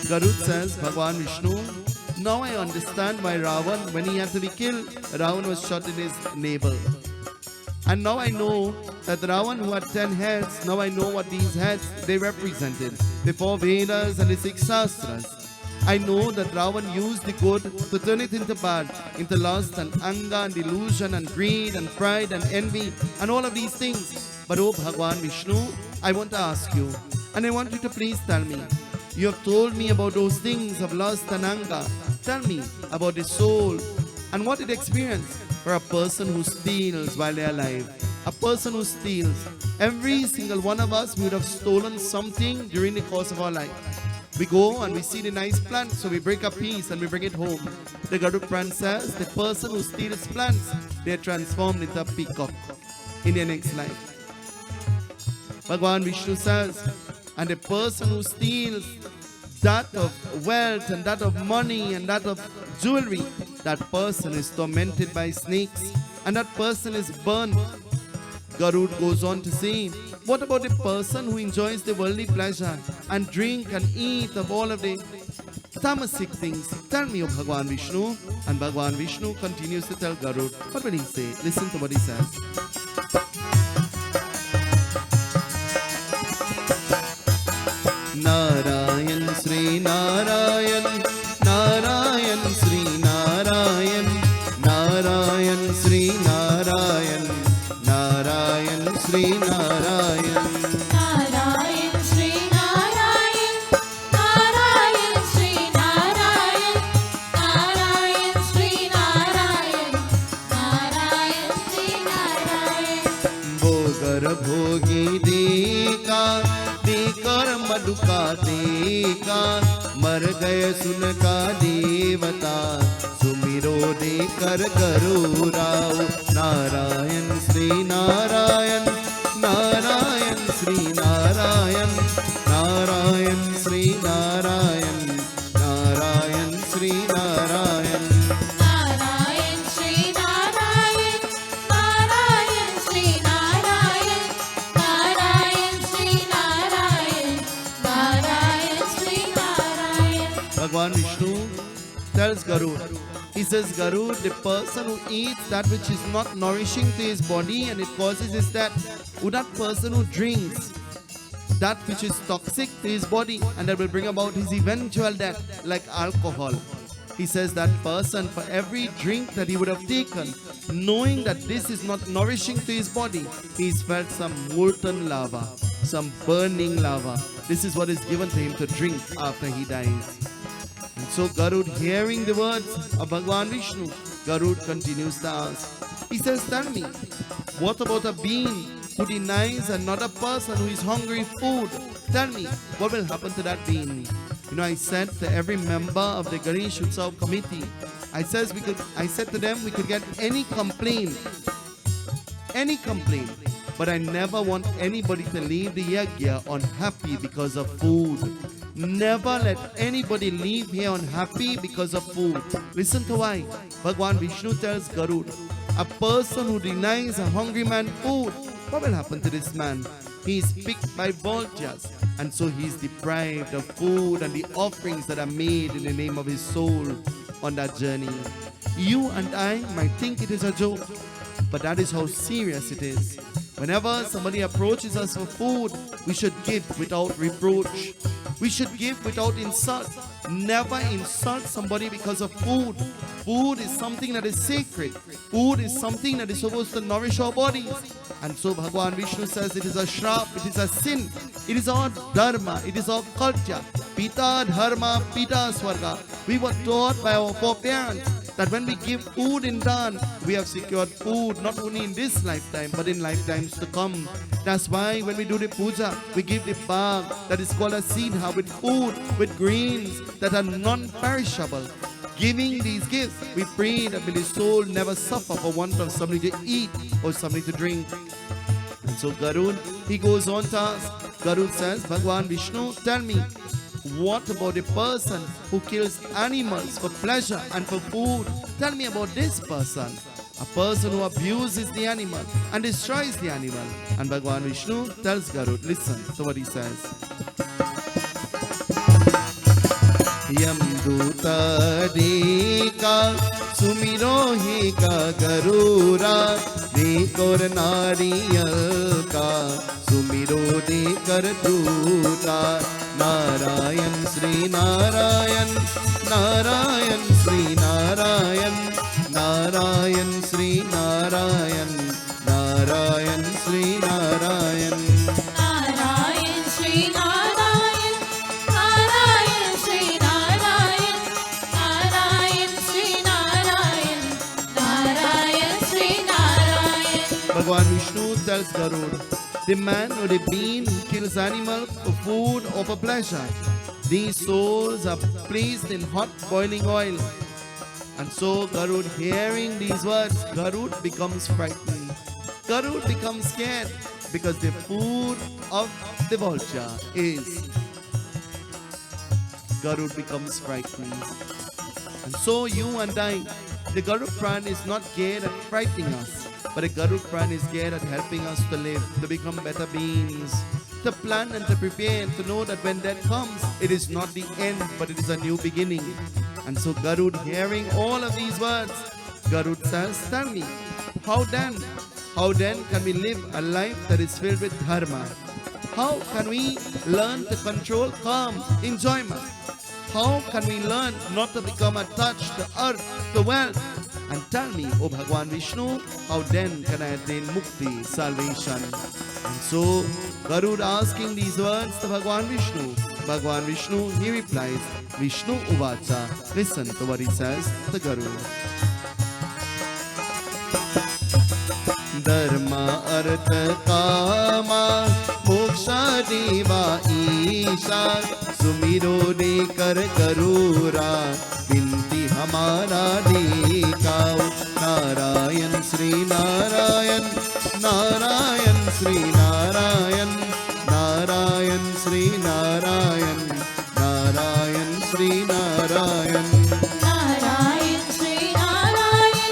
[SPEAKER 1] Garud says, Bhagwan Vishnu, now I understand why Ravan, when he had to be killed, Ravan was shot in his navel. And now I know that Ravan who had 10 heads, now I know what these heads, they represented. The 4 Vedas and the 6 Shastras. I know that Ravan used the good to turn it into bad, into lust and anger and delusion and greed and pride and envy and all of these things. But oh Bhagwan Vishnu, I want to ask you, and I want you to please tell me, you have told me about those things of lust and anger. Tell me about the soul and what it experienced for a person who steals while they are alive. A person who steals. Every single one of us, we would have stolen something during the course of our life. We go and we see the nice plant, so we break a piece and we bring it home. The Garuda Purana says the person who steals plants, they are transformed into a peacock in their next life. Bhagwan Vishnu says, and the person who steals that of wealth and that of money and that of jewelry, that person is tormented by snakes and that person is burned. Garud goes on to say, what about the person who enjoys the worldly pleasure and drink and eat of all of the tamasic things? Tell me, O Bhagwan Vishnu. And Bhagwan Vishnu continues to tell Garud. What will he say? Listen to what he says. Narayan Sri Narayan, Narayan Sri Narayan, Narayan Sri Narayan, Narayan Sri Narayan.
[SPEAKER 4] Narayan Sri Narayan, Narayan Sri Narayan, Narayan Sri Narayan, Narayan Sri Narayan.
[SPEAKER 1] भोगर भोगी देखा देकर मधुका देखा मर गए सुन का देवता सुमिरो देकर गरुराव Narayan Shri Narayan Narayan Shri Narayan Narayan Shri Narayan Narayan Shri Narayan
[SPEAKER 4] Narayan Sri Narayan, Narayan Sri Narayan, Narayan Sri Narayan, Narayan Sri Narayan.
[SPEAKER 1] Bhagwan Vishnu tells Garud He says, Garud, the person who eats that which is not nourishing to his body and it causes his death, or that person who drinks that which is toxic to his body and that will bring about his eventual death, like alcohol. He says that person, for every drink that he would have taken, knowing that this is not nourishing to his body, he's felt some molten lava, some burning lava. This is what is given to him to drink after he dies. And so Garud, hearing the words of Bhagwan Vishnu, Garud continues to ask. He says, tell me, what about a being who denies another person who is hungry food? Tell me, what will happen to that being? You know, I said to every member of the Ganesh Utsav committee, I said to them we could get any complaint, but I never want anybody to leave the yagya unhappy because of food. Never let anybody leave here unhappy because of food. Listen to why. Bhagwan Vishnu tells Garud, a person who denies a hungry man food, what will happen to this man? He is picked by vultures, and so he is deprived of food and the offerings that are made in the name of his soul on that journey. You and I might think it is a joke, but that is how serious it is. Whenever somebody approaches us for food, we should give without reproach. We should give without insult. Never insult somebody because of food. Food is something that is sacred. Food is something that is supposed to nourish our bodies. And so Bhagwan Vishnu says it is a shrap, it is a sin. It is our dharma, it is our culture. Pita dharma, pita swarga. We were taught by our foreparents that when we give food in dan, we have secured food not only in this lifetime but in lifetimes to come. That's why when we do the puja, we give the bag that is called a seedha with food, with greens that are non-perishable. Giving these gifts, we pray that may the soul never suffer for want of something to eat or something to drink. And so Garud, he goes on to ask. Garud says, Bhagwan Vishnu, tell me, what about the person who kills animals for pleasure and for food? Tell me about this person. A person who abuses the animal and destroys the animal. And Bhagwan Vishnu tells Garud, listen to what he says. Yamduta deka sumiro hi ka garura dekor nariyal ka sumiro dekar duta Narayan Sri Narayan Narayan Sri Narayan Narayan Sri Narayan Narayan Sri Narayan
[SPEAKER 4] Narayan Sri Narayan Narayan Sri Narayan Narayan Sri Narayan Narayan Sri Narayan.
[SPEAKER 1] Bhagwan Vishnu tells Garud, the man or the being who kills animals for food or for pleasure, these souls are placed in hot boiling oil. And so Garud, hearing these words, Garud becomes frightened. Garud becomes scared because the food of the vulture is. Garud becomes frightened. And so you and I, the Garud Pran is not geared at frightening us, but the Garud Pran is geared at helping us to live, to become better beings, to plan and to prepare and to know that when death comes, it is not the end, but it is a new beginning. And so Garud, hearing all of these words, Garud says, tell me, how then can we live a life that is filled with dharma? How can we learn to control calm, enjoyment? How can we learn not to become attached to earth, to wealth? And tell me, O Bhagwan Vishnu, how then can I attain mukti, salvation? And so, Garud asking these words to Bhagwan Vishnu. Bhagwan Vishnu, he replies, Vishnu Uvacha. Listen to what he says to Garud. Dharma artha kama moksha deva isha sumiro dekar karura binti hamara dekao Narayan Sri Narayan Narayan Sri Narayan Narayan Sri Narayan Narayan Sri Narayan
[SPEAKER 4] Narayan Sri Narayan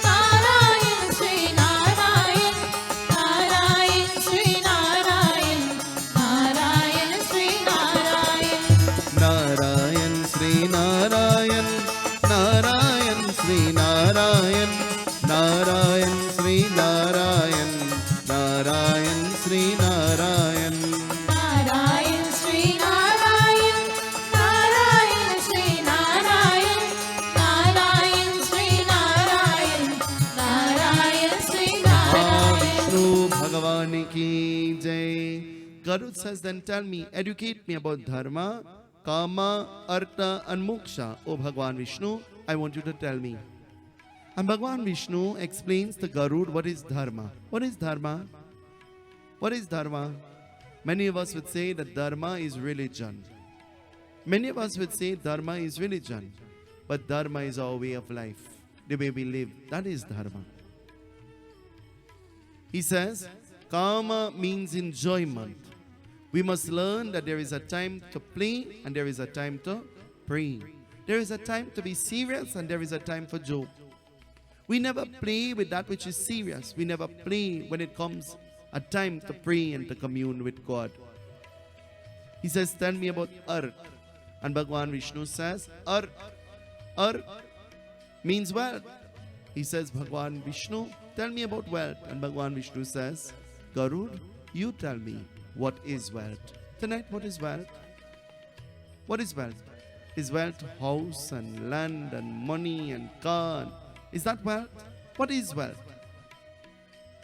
[SPEAKER 4] Narayan Sri Narayan Narayan Sri Narayan Narayan Sri Narayan
[SPEAKER 1] Narayan Sri Narayan Narayan ki jai. Garud says, then tell me, educate me about dharma, kama, artha and moksha. O Bhagwan Vishnu, I want you to tell me. And Bhagwan Vishnu explains to Garud what is dharma. What is dharma? What is dharma? Many of us would say that dharma is religion. Many of us would say dharma is religion. But dharma is our way of life. The way we live. That is dharma. He says, kama means enjoyment. We must learn that there is a time to play and there is a time to pray. There is a time to be serious and there is a time for joke. We never play with that which is serious. We never play when it comes a time to pray and to commune with God. He says, tell me about Arth. And Bhagwan Vishnu says, Arth means wealth. He says, Bhagwan Vishnu, tell me about wealth. And Bhagwan Vishnu says, Garud, you tell me what is wealth. Tonight, what is wealth? What is wealth? Is wealth house and land and money and car? Is that wealth? What is wealth?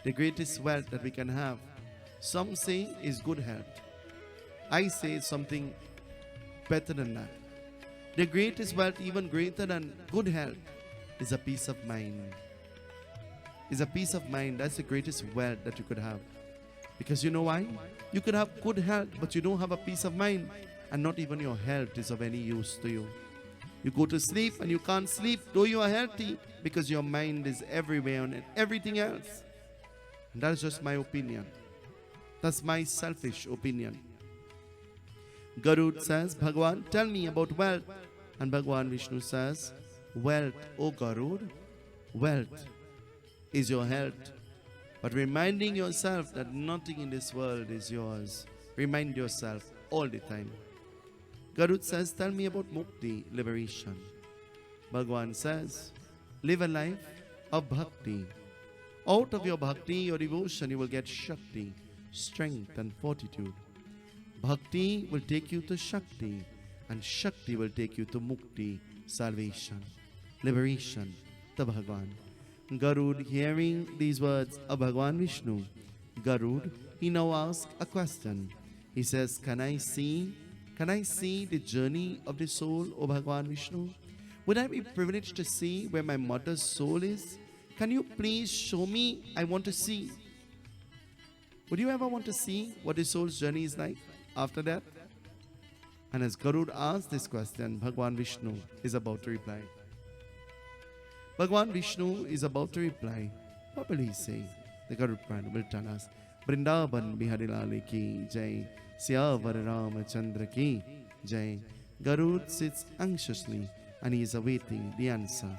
[SPEAKER 1] The greatest wealth that we can have, some say, is good health. I say something better than that. The greatest wealth, even greater than good health, is a peace of mind. Is a peace of mind. That's the greatest wealth that you could have. Because you know why? You could have good health, but you don't have a peace of mind, and not even your health is of any use to you. You go to sleep and you can't sleep though you are healthy, because your mind is everywhere on it, everything else. And that is just my opinion. That's my selfish opinion. Garud says, Bhagwan, tell me about wealth. And Bhagwan Vishnu says, wealth, O Garud, wealth is your health. But reminding yourself that nothing in this world is yours. Remind yourself all the time. Garud says, tell me about mukti, liberation. Bhagwan says, live a life of bhakti. Out of your bhakti, your devotion, you will get shakti, strength and fortitude. Bhakti will take you to shakti, and shakti will take you to mukti, salvation, liberation, to Bhagwan. Garud, hearing these words of Bhagwan Vishnu, Garud, he now asks a question. He says, can I see the journey of the soul, O Bhagwan Vishnu? Would I be privileged to see where my mother's soul is? Can you please show me? I want to see. Would you ever want to see what the soul's journey is like after that? And as Garud asks this question, Bhagwan Vishnu is about to reply. Bhagwan Vishnu is about to reply. What will he say? The Garud Purana will tell us. Vrindavan Bihari Lal ki jai, Syavar Ramachandra ki jai. Garud sits anxiously and he is awaiting the answer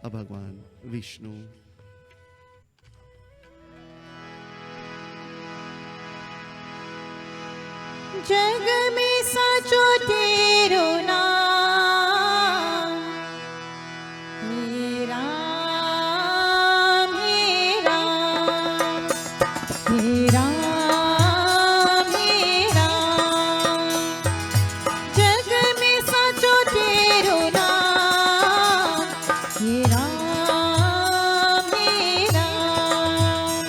[SPEAKER 1] of Bhagwan Vishnu.
[SPEAKER 4] जग में साचो तेरो नाम हे राम हे राम हे राम हे राम जग में साचो तेरो नाम हे राम हे राम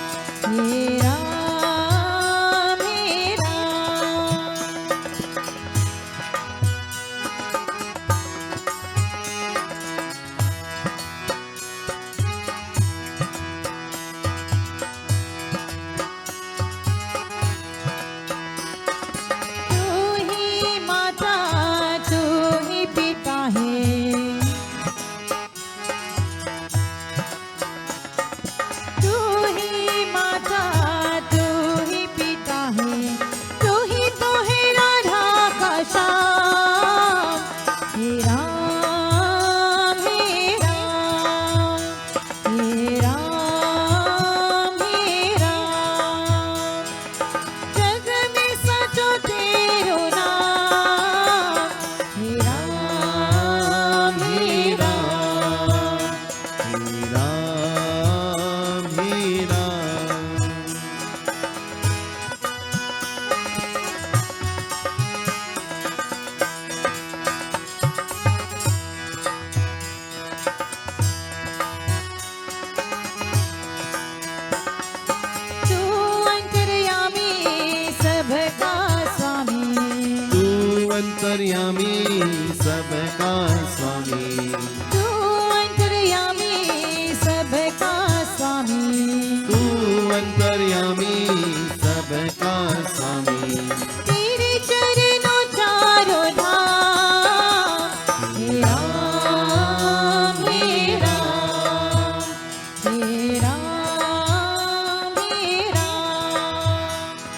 [SPEAKER 4] हे राम हे राम
[SPEAKER 1] अंतर्यामी सबका स्वामी
[SPEAKER 4] तू अंतर्यामी सबका स्वामी
[SPEAKER 1] तू अंतर्यामी सबका स्वामी
[SPEAKER 4] तेरे चरणों चारों धाम हे राम हे राम हे राम हे राम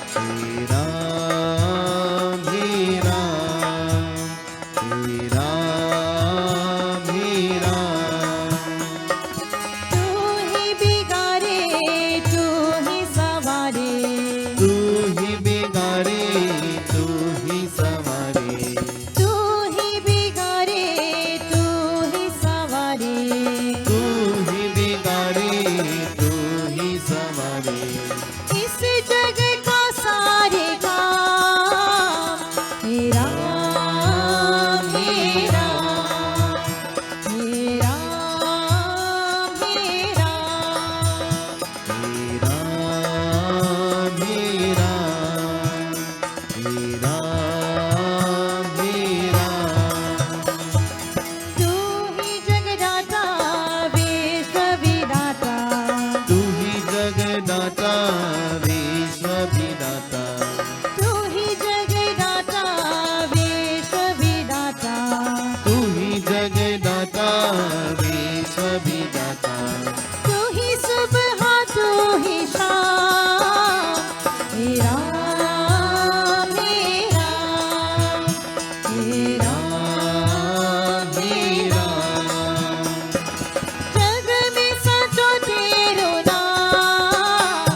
[SPEAKER 1] हे राम हे राम हे राम हे राम
[SPEAKER 4] तू ही बिगाड़े तू ही सवारे
[SPEAKER 1] तू ही बिगाड़े तू ही सवारे
[SPEAKER 4] तू ही बिगाड़े तू ही सवारे
[SPEAKER 1] तू ही बिगाड़े तू ही सवारे
[SPEAKER 4] इस जग का सारे काम हे राम हे राम हे राम हे राम
[SPEAKER 1] हे राम हे राम हे राम हे राम
[SPEAKER 4] तू ही जगदाता विश्व विधाता
[SPEAKER 1] तू ही जगदाता विश्व विधाता
[SPEAKER 4] तू ही जगदाता विश्व विधाता
[SPEAKER 1] तू ही जगदाता विश्व विधाता
[SPEAKER 4] तू ही सुबह तू ही शाम हे राम हे राम हे राम
[SPEAKER 1] हे राम
[SPEAKER 4] जग में सचो तेरो नाम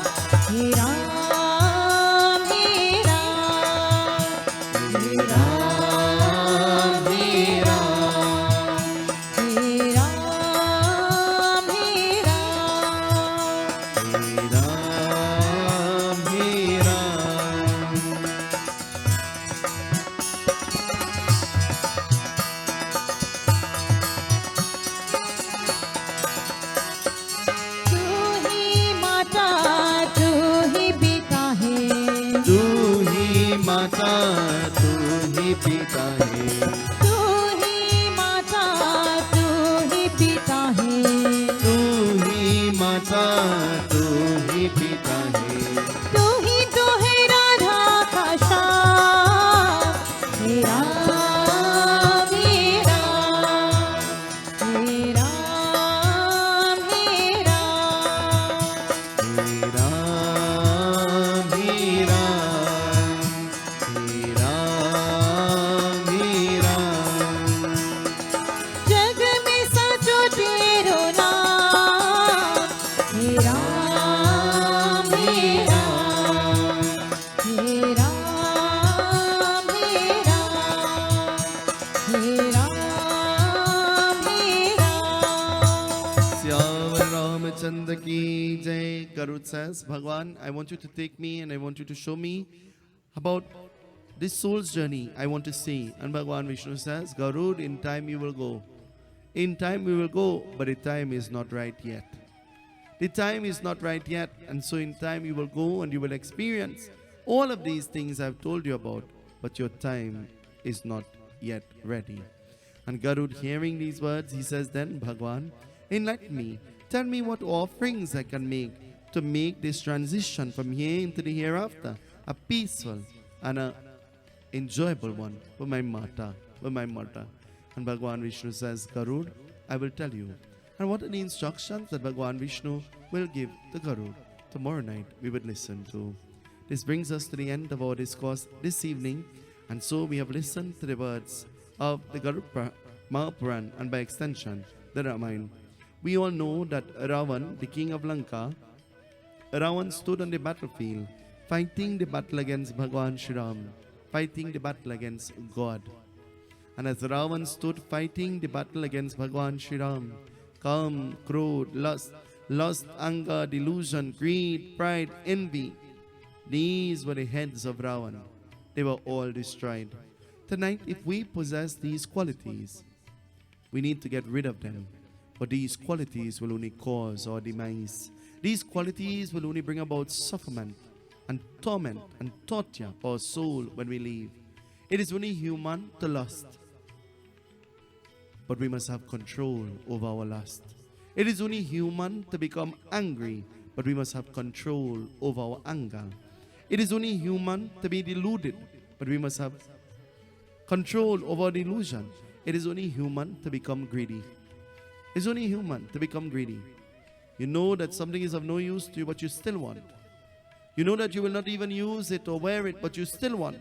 [SPEAKER 4] हे राम हे राम हे राम
[SPEAKER 1] हे राम
[SPEAKER 4] हे राम हे राम
[SPEAKER 1] हे राम हे राम
[SPEAKER 4] तू ही माता तू ही पिता है
[SPEAKER 1] तू ही माता तू ही पिता है
[SPEAKER 4] तू ही माता तू ही पिता है
[SPEAKER 1] तू ही माता तू ही पिता है
[SPEAKER 4] तू ही तो है राधा का श्याम हे राम हे राम हे राम हे राम
[SPEAKER 1] हे राम हे राम हे राम हे राम
[SPEAKER 4] जग में सचो तेरो नाम हे राम हे राम हे राम हे राम हे राम हे Ram
[SPEAKER 1] Syavar Ramachandra ki jai. Garud says, Bhagwan, I want you to take me and I want you to show me about this soul's journey. I want to see. And Bhagwan Vishnu says, Garud, in time you will go. In time we will go, but the time is not right yet. The time is not right yet, and so in time you will go and you will experience all of these things I've told you about, but your time is not yet ready. And Garud, hearing these words, he says, then Bhagwan, enlighten me. Tell me what offerings I can make to make this transition from here into the hereafter a peaceful and a enjoyable one for my mata, for my mother. And Bhagwan Vishnu says, Garud, I will tell you. And what are the instructions that Bhagwan Vishnu will give to Garud? Tomorrow night we will listen to. This brings us to the end of our discourse this evening. And so we have listened to the words of the Garud Mahapuran and by extension the Ramayana. We all know that Ravan, the king of Lanka, Ravan stood on the battlefield fighting the battle against Bhagwan Shri Ram, fighting the battle against God. And as Ravan stood fighting the battle against Bhagwan Shri Ram, Kam, Krodh, lust, anger, delusion, greed, pride, envy, these were the heads of Ravan. They were all destroyed. Tonight, if we possess these qualities, we need to get rid of them. For these qualities will only cause our demise. These qualities will only bring about sufferment and torment and torture for our soul when we leave. It is only human to lust, but we must have control over our lust. It is only human to become angry, but we must have control over our anger. It is only human to be deluded, but we must have control over delusion. It is only human to become greedy. It's only human to become greedy. You know that something is of no use to you, but you still want. You know that you will not even use it or wear it, but you still want.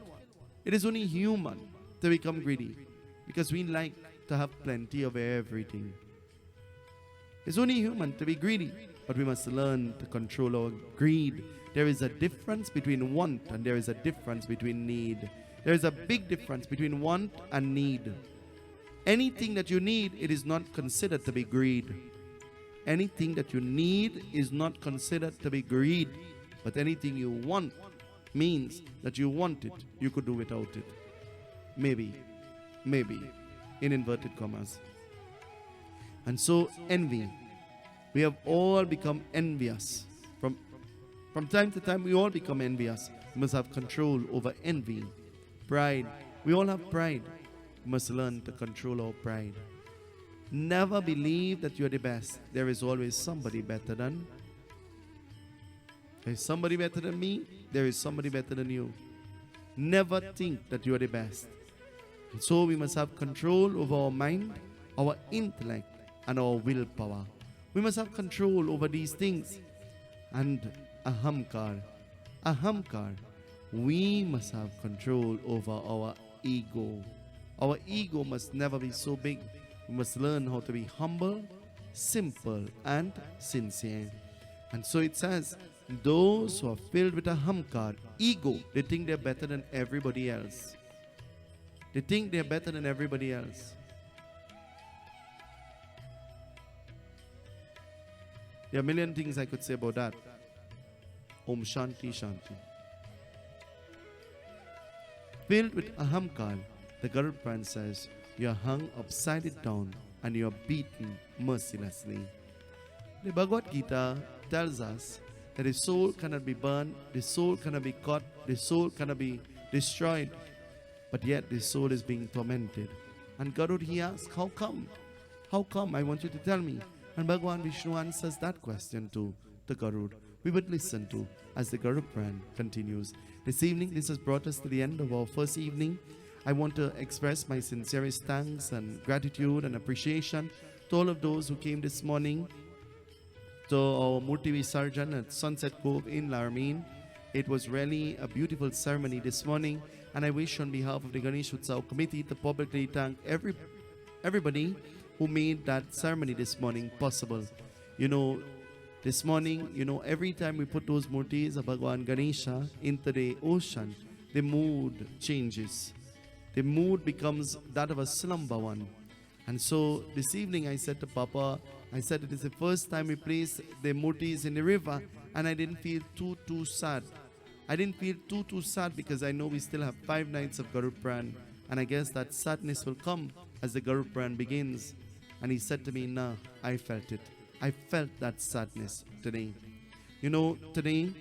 [SPEAKER 1] It is only human to become greedy, because we like to have plenty of everything. It's only human to be greedy, but we must learn to control our greed. There is a difference between want and there is a difference between need. There is a big difference between want and need. Anything that you need, it is not considered to be greed. Anything that you need is not considered to be greed. But anything you want means that you want it. You could do without it. Maybe, in inverted commas. And so envy. We have all become envious. From time to time, we all become envious. We must have control over envy. Pride. We all have pride. We must learn to control our pride. Never believe that you are the best. There is always somebody better than. There is somebody better than me. There is somebody better than you. Never think that you are the best. And so we must have control over our mind, our intellect, and our willpower. We must have control over these things. And ahamkar. We must have control over our ego. Our ego must never be so big. We must learn how to be humble, simple, and sincere. And so it says, those who are filled with ahamkar, ego, they think they're better than everybody else. They think they're better than everybody else. There are a million things I could say about that. Om Shanti Shanti. Filled with ahamkar, the Garuda Puran says, you are hung upside down and you are beaten mercilessly. The Bhagavad Gita tells us that the soul cannot be burned, the soul cannot be caught, the soul cannot be destroyed, but yet the soul is being tormented. And Garud, he asks, how come? How come? I want you to tell me. And Bhagavan Vishnu answers that question to Garud. We would listen to as the Garuda Puran continues. This evening, this has brought us to the end of our first evening. I want to express my sincerest thanks and gratitude and appreciation to all of those who came this morning to our Murti Visarjan at Sunset Cove in Larmeen. It was really a beautiful ceremony this morning, and I wish on behalf of the Ganesh Utsav committee to publicly thank everybody who made that ceremony this morning possible. You know, this morning, every time we put those murtis of Bhagwan Ganesha into the ocean, the mood changes. The mood becomes that of a slumber one. And so this evening I said to Papa, I said it is the first time we place the murtis in the river, and I didn't feel too sad. I didn't feel too sad because I know we still have 5 nights of Garuda Puran, and I guess that sadness will come as the Garuda Puran begins. And he said to me, nah, I felt it. I felt that sadness today. Today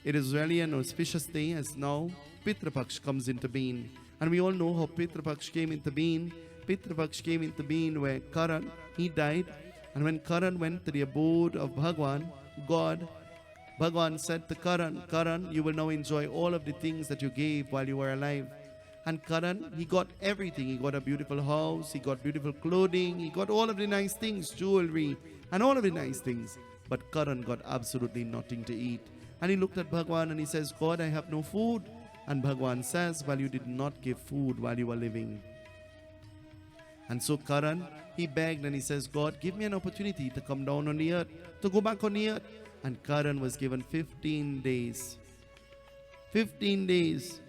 [SPEAKER 1] it is really an auspicious day, as now Pitra Paksh comes into being. And we all know how Pitra Paksh came into being. Pitra Paksh came into being where Karan, he died. And when Karan went to the abode of Bhagwan, God, Bhagwan said to Karan, you will now enjoy all of the things that you gave while you were alive. And Karan, he got everything. He got a beautiful house, he got beautiful clothing, he got all of the nice things, jewelry, and all of the nice things. But Karan got absolutely nothing to eat. And he looked at Bhagwan and he says, God, I have no food. And Bhagwan says, well, you did not give food while you were living. And so Karan, he begged and he says, God, give me an opportunity to come down on the earth, to go back on the earth. And Karan was given 15 days. 15 days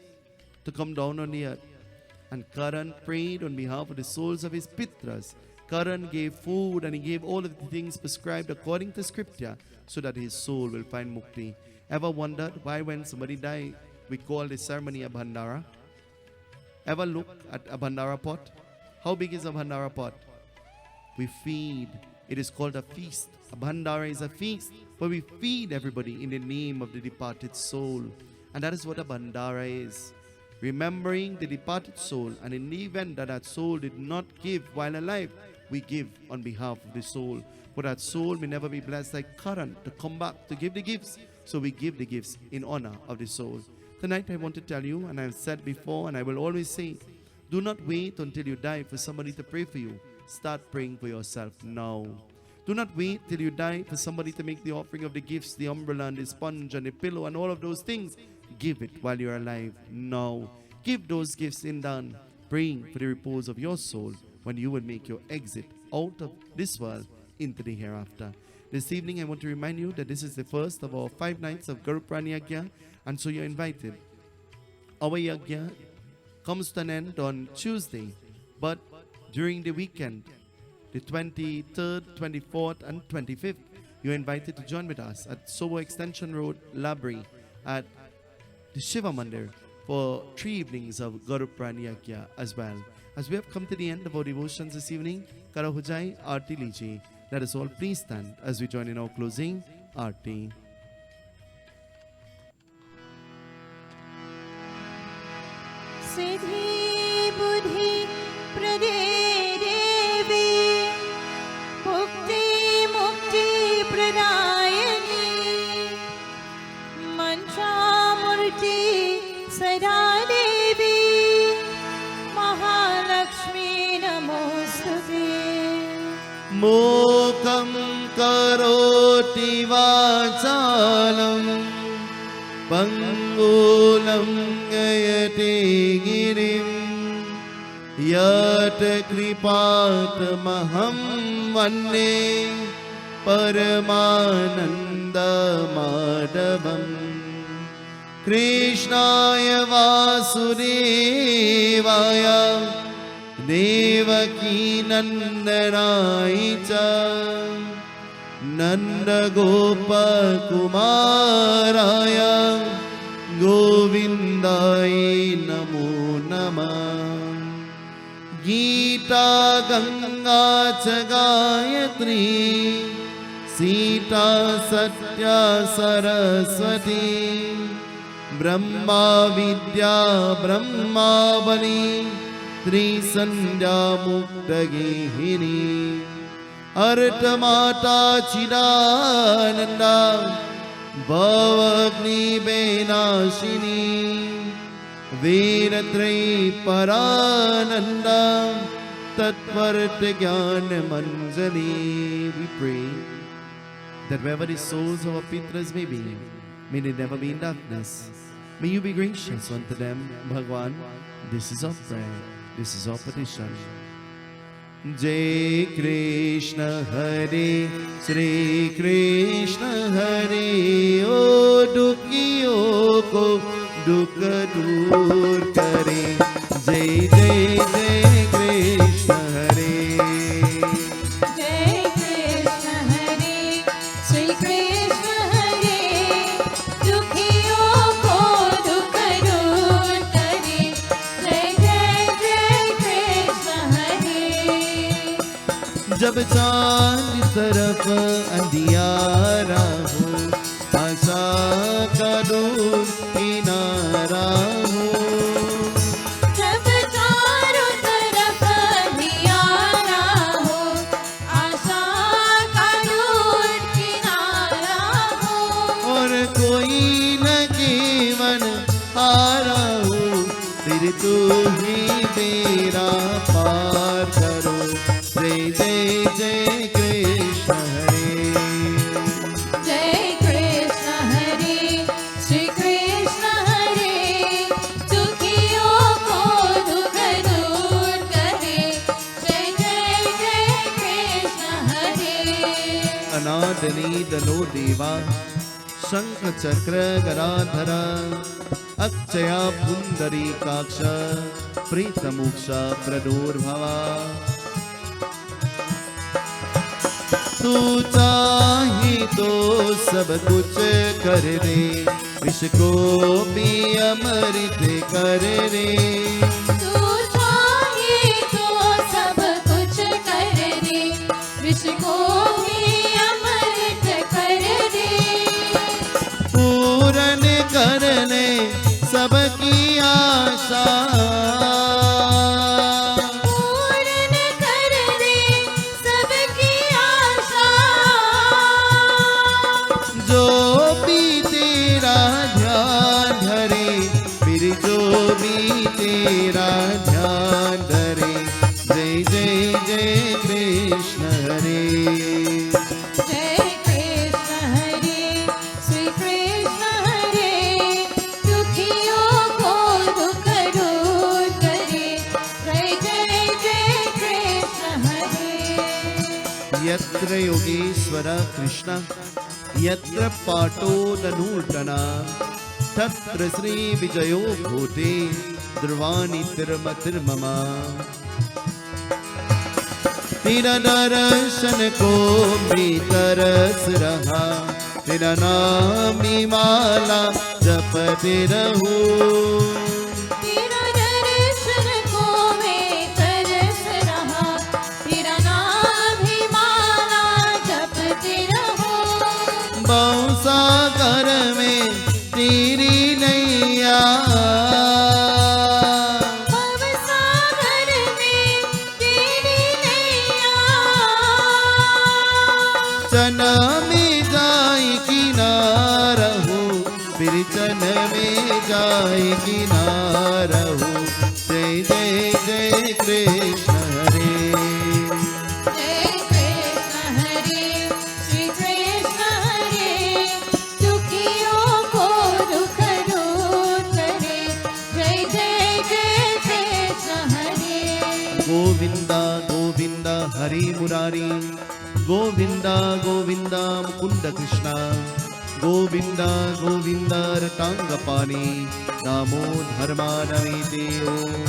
[SPEAKER 1] to come down on the earth. And Karan prayed on behalf of the souls of his Pitras. Karan gave food and he gave all of the things prescribed according to scripture so that his soul will find mukti. Ever wondered why when somebody died, we call the ceremony a bhandara? Ever look at a bhandara pot? How big is a bhandara pot? We feed. It is called a feast. A bhandara is a feast where we feed everybody in the name of the departed soul. And that is what a bhandara is. remembering the departed soul, and in the event that that soul did not give while alive, we give on behalf of the soul. For that soul may never be blessed like current to come back to give the gifts. So we give the gifts in honor of the soul. Tonight I want to tell you, and I've said before and I will always say, do not wait until you die for somebody to pray for you. Start praying for yourself now. Do not wait till you die for somebody to make the offering of the gifts, the umbrella and the sponge and the pillow and all of those things. Give it while you're alive now. Give those gifts in done, praying for the repose of your soul when you will make your exit out of this world into the hereafter. This evening I want to remind you that this is the first of our 5 nights of Garuprani Yagya, and so you're invited. Our Yagya comes to an end on Tuesday, but during the weekend, the 23rd, 24th and 25th, you're invited to join with us at Sobo Extension Road, Labri, at the Shiva Mandir for 3 evenings of Garuprani Yagya as well. As we have come to the end of our devotions this evening, Kara ho jaye Aarti lijiye. Let us all please stand as we join in our closing Aarti.
[SPEAKER 4] सिद्धि बुद्धि प्रदे देवी मुक्ति मुक्ति प्रदायिनी मंचामूर्ति सदा देवी महालक्ष्मी नमोस्तुते
[SPEAKER 1] Mukam karoti vachalam Pangulam gayate girim Yat kripat maham vanne Paramananda madhavam Krishnaya Vasudevaya Devaki Nandanai cha Nanda Gopa Kumaraya Govindai Namo Namah Gita Ganga cha Gayatri Sita Satya Saraswati Brahma Vidya Brahma Bali Trisandhya Muktagihini Artamata Chidananda Bhavagni Benashini Veratri Parananda Tatvarta Jnana Manjali. We pray that wherever the souls of our Pitras may be, may they never be in darkness. May you be gracious unto them, Bhagwan. This is our prayer. This is our petition. Jai Krishna Hare, Shri Krishna Hare, O Dukhiyo ko dukha dur kare. Jai Jai Jai Krishna Hare.
[SPEAKER 4] जय कृष्ण हरे श्री कृष्ण हरे दुखियों को दुख दूर करे जय जय जय कृष्ण हरे
[SPEAKER 1] जब चांद तरफ अंधियारा हो आशा का दूर किनारा हो
[SPEAKER 4] जब चारों तरफ अंधियारा हो आशा का दूर किनारा हो
[SPEAKER 1] और कोई न जीवन हारा हो फिर तू ही मेरा पार करो जय जय जय कृष्ण हरे
[SPEAKER 4] जय कृष्ण हरे श्री कृष्ण हरे दुखियों को दुख दूर करे जय जय जय कृष्ण हरे
[SPEAKER 1] अनादनी दलो देवा शंख चक्र गराधरा अक्षया पुंडरी काक्ष प्रीत मोक्ष प्रदुर्भवा तू चाहे तो सब कुछ कर दे विष को भी अमृत कर दे
[SPEAKER 4] तू चाहे तो सब कुछ कर दे विष को भी अमृत कर दे
[SPEAKER 1] पूरन कर ले सबकी आशा जय कृष्ण हरे
[SPEAKER 4] जय कृष्ण हरे श्री कृष्ण हरे दुखियों को दुख दूर करे जय जय जय कृष्ण हरे
[SPEAKER 1] यत्र योगेश्वर कृष्ण यत्र पाटो धनुर्धना तत्र श्री विजयो भूते ध्रुवानि तिर्मतिर्मम तेरा दर्शन को भी तरस रहा तेरा नाम ही माला जपते रहूं
[SPEAKER 4] तेरा दर्शन को मैं तरस रहा तेरा नाम ही माला जपते रहो
[SPEAKER 1] बहुसागर में तेरी नैया
[SPEAKER 4] भवसागर में तेरी नैया
[SPEAKER 1] चना में जाए किनारा हो फिर चन में जाए किनारा हो जय जय जय कृष्ण हरे
[SPEAKER 4] जय कृष्ण हरे श्री कृष्ण हरे दुखियों को दुख दूर करे जय जय जय कृष्ण हरे
[SPEAKER 1] गोविंदा गोविंदा हरि मुरारी गोविंदा गोविंदा मुकुंद कृष्णा गोविंदा गोविंदा रटांगपाणि दामोदर मानवेते ओम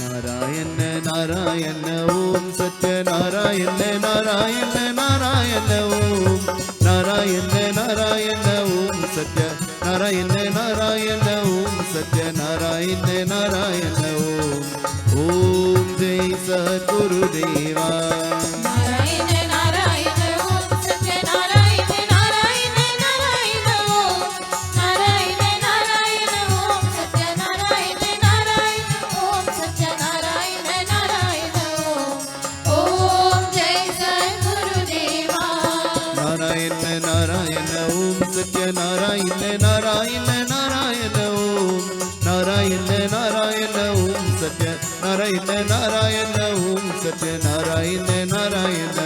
[SPEAKER 1] नारायण नारायण ओम सत्य नारायण नारायण नारायण ओम नारायण नारायण ओम सत्य नारायण नारायण ओम सत्य नारायण नारायण ओम जय सद्गुरुदेवा
[SPEAKER 4] नारायण नारायण ओम सत्य नारायण नारायण नारायण ओम नारायण नारायण ओम सत्य नारायण नारायण ओम सत्य नारायण नारायण ओम जय सद्गुरुदेवा
[SPEAKER 1] नारायण नारायण ओम सत्य नारायण नारायण नारायण ओम नारायण नारायण ओम सत्य नारायण नारायण ओम सत्य नारायण नारायण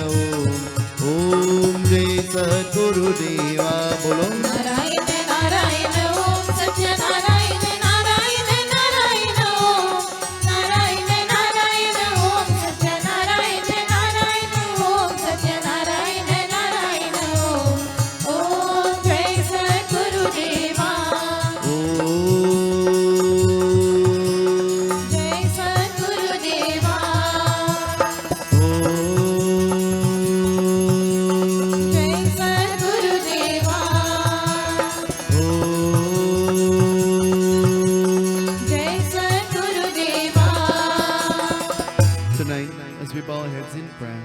[SPEAKER 1] ओम जय सद्गुरुदेवा बोलो
[SPEAKER 4] नारायण नारायण ओम सत्य नारायण नारायण नारायण ओम नारायण नारायण ओम सत्य नारायण नारायण ओम सत्य नारायण नारायण ओम जय सद्गुरुदेवा जय सद्गुरुदेवा जय सद्गुरुदेवा जय सद्गुरुदेवा
[SPEAKER 1] Tonight, as we bow our heads in prayer,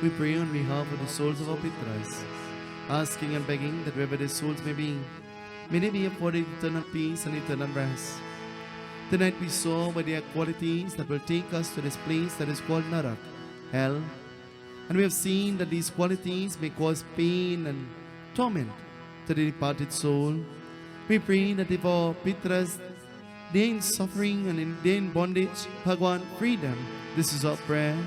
[SPEAKER 1] we pray on behalf of the souls of our Pitras, asking and begging that wherever their souls may they be afforded eternal peace and eternal rest. Tonight we saw by their qualities that will take us to this place that is called Narak, hell, and we have seen that these qualities may cause pain and torment to the departed soul. We pray that if our Pitras, they in suffering and they in bondage, Bhagwan, free them. This is our prayer.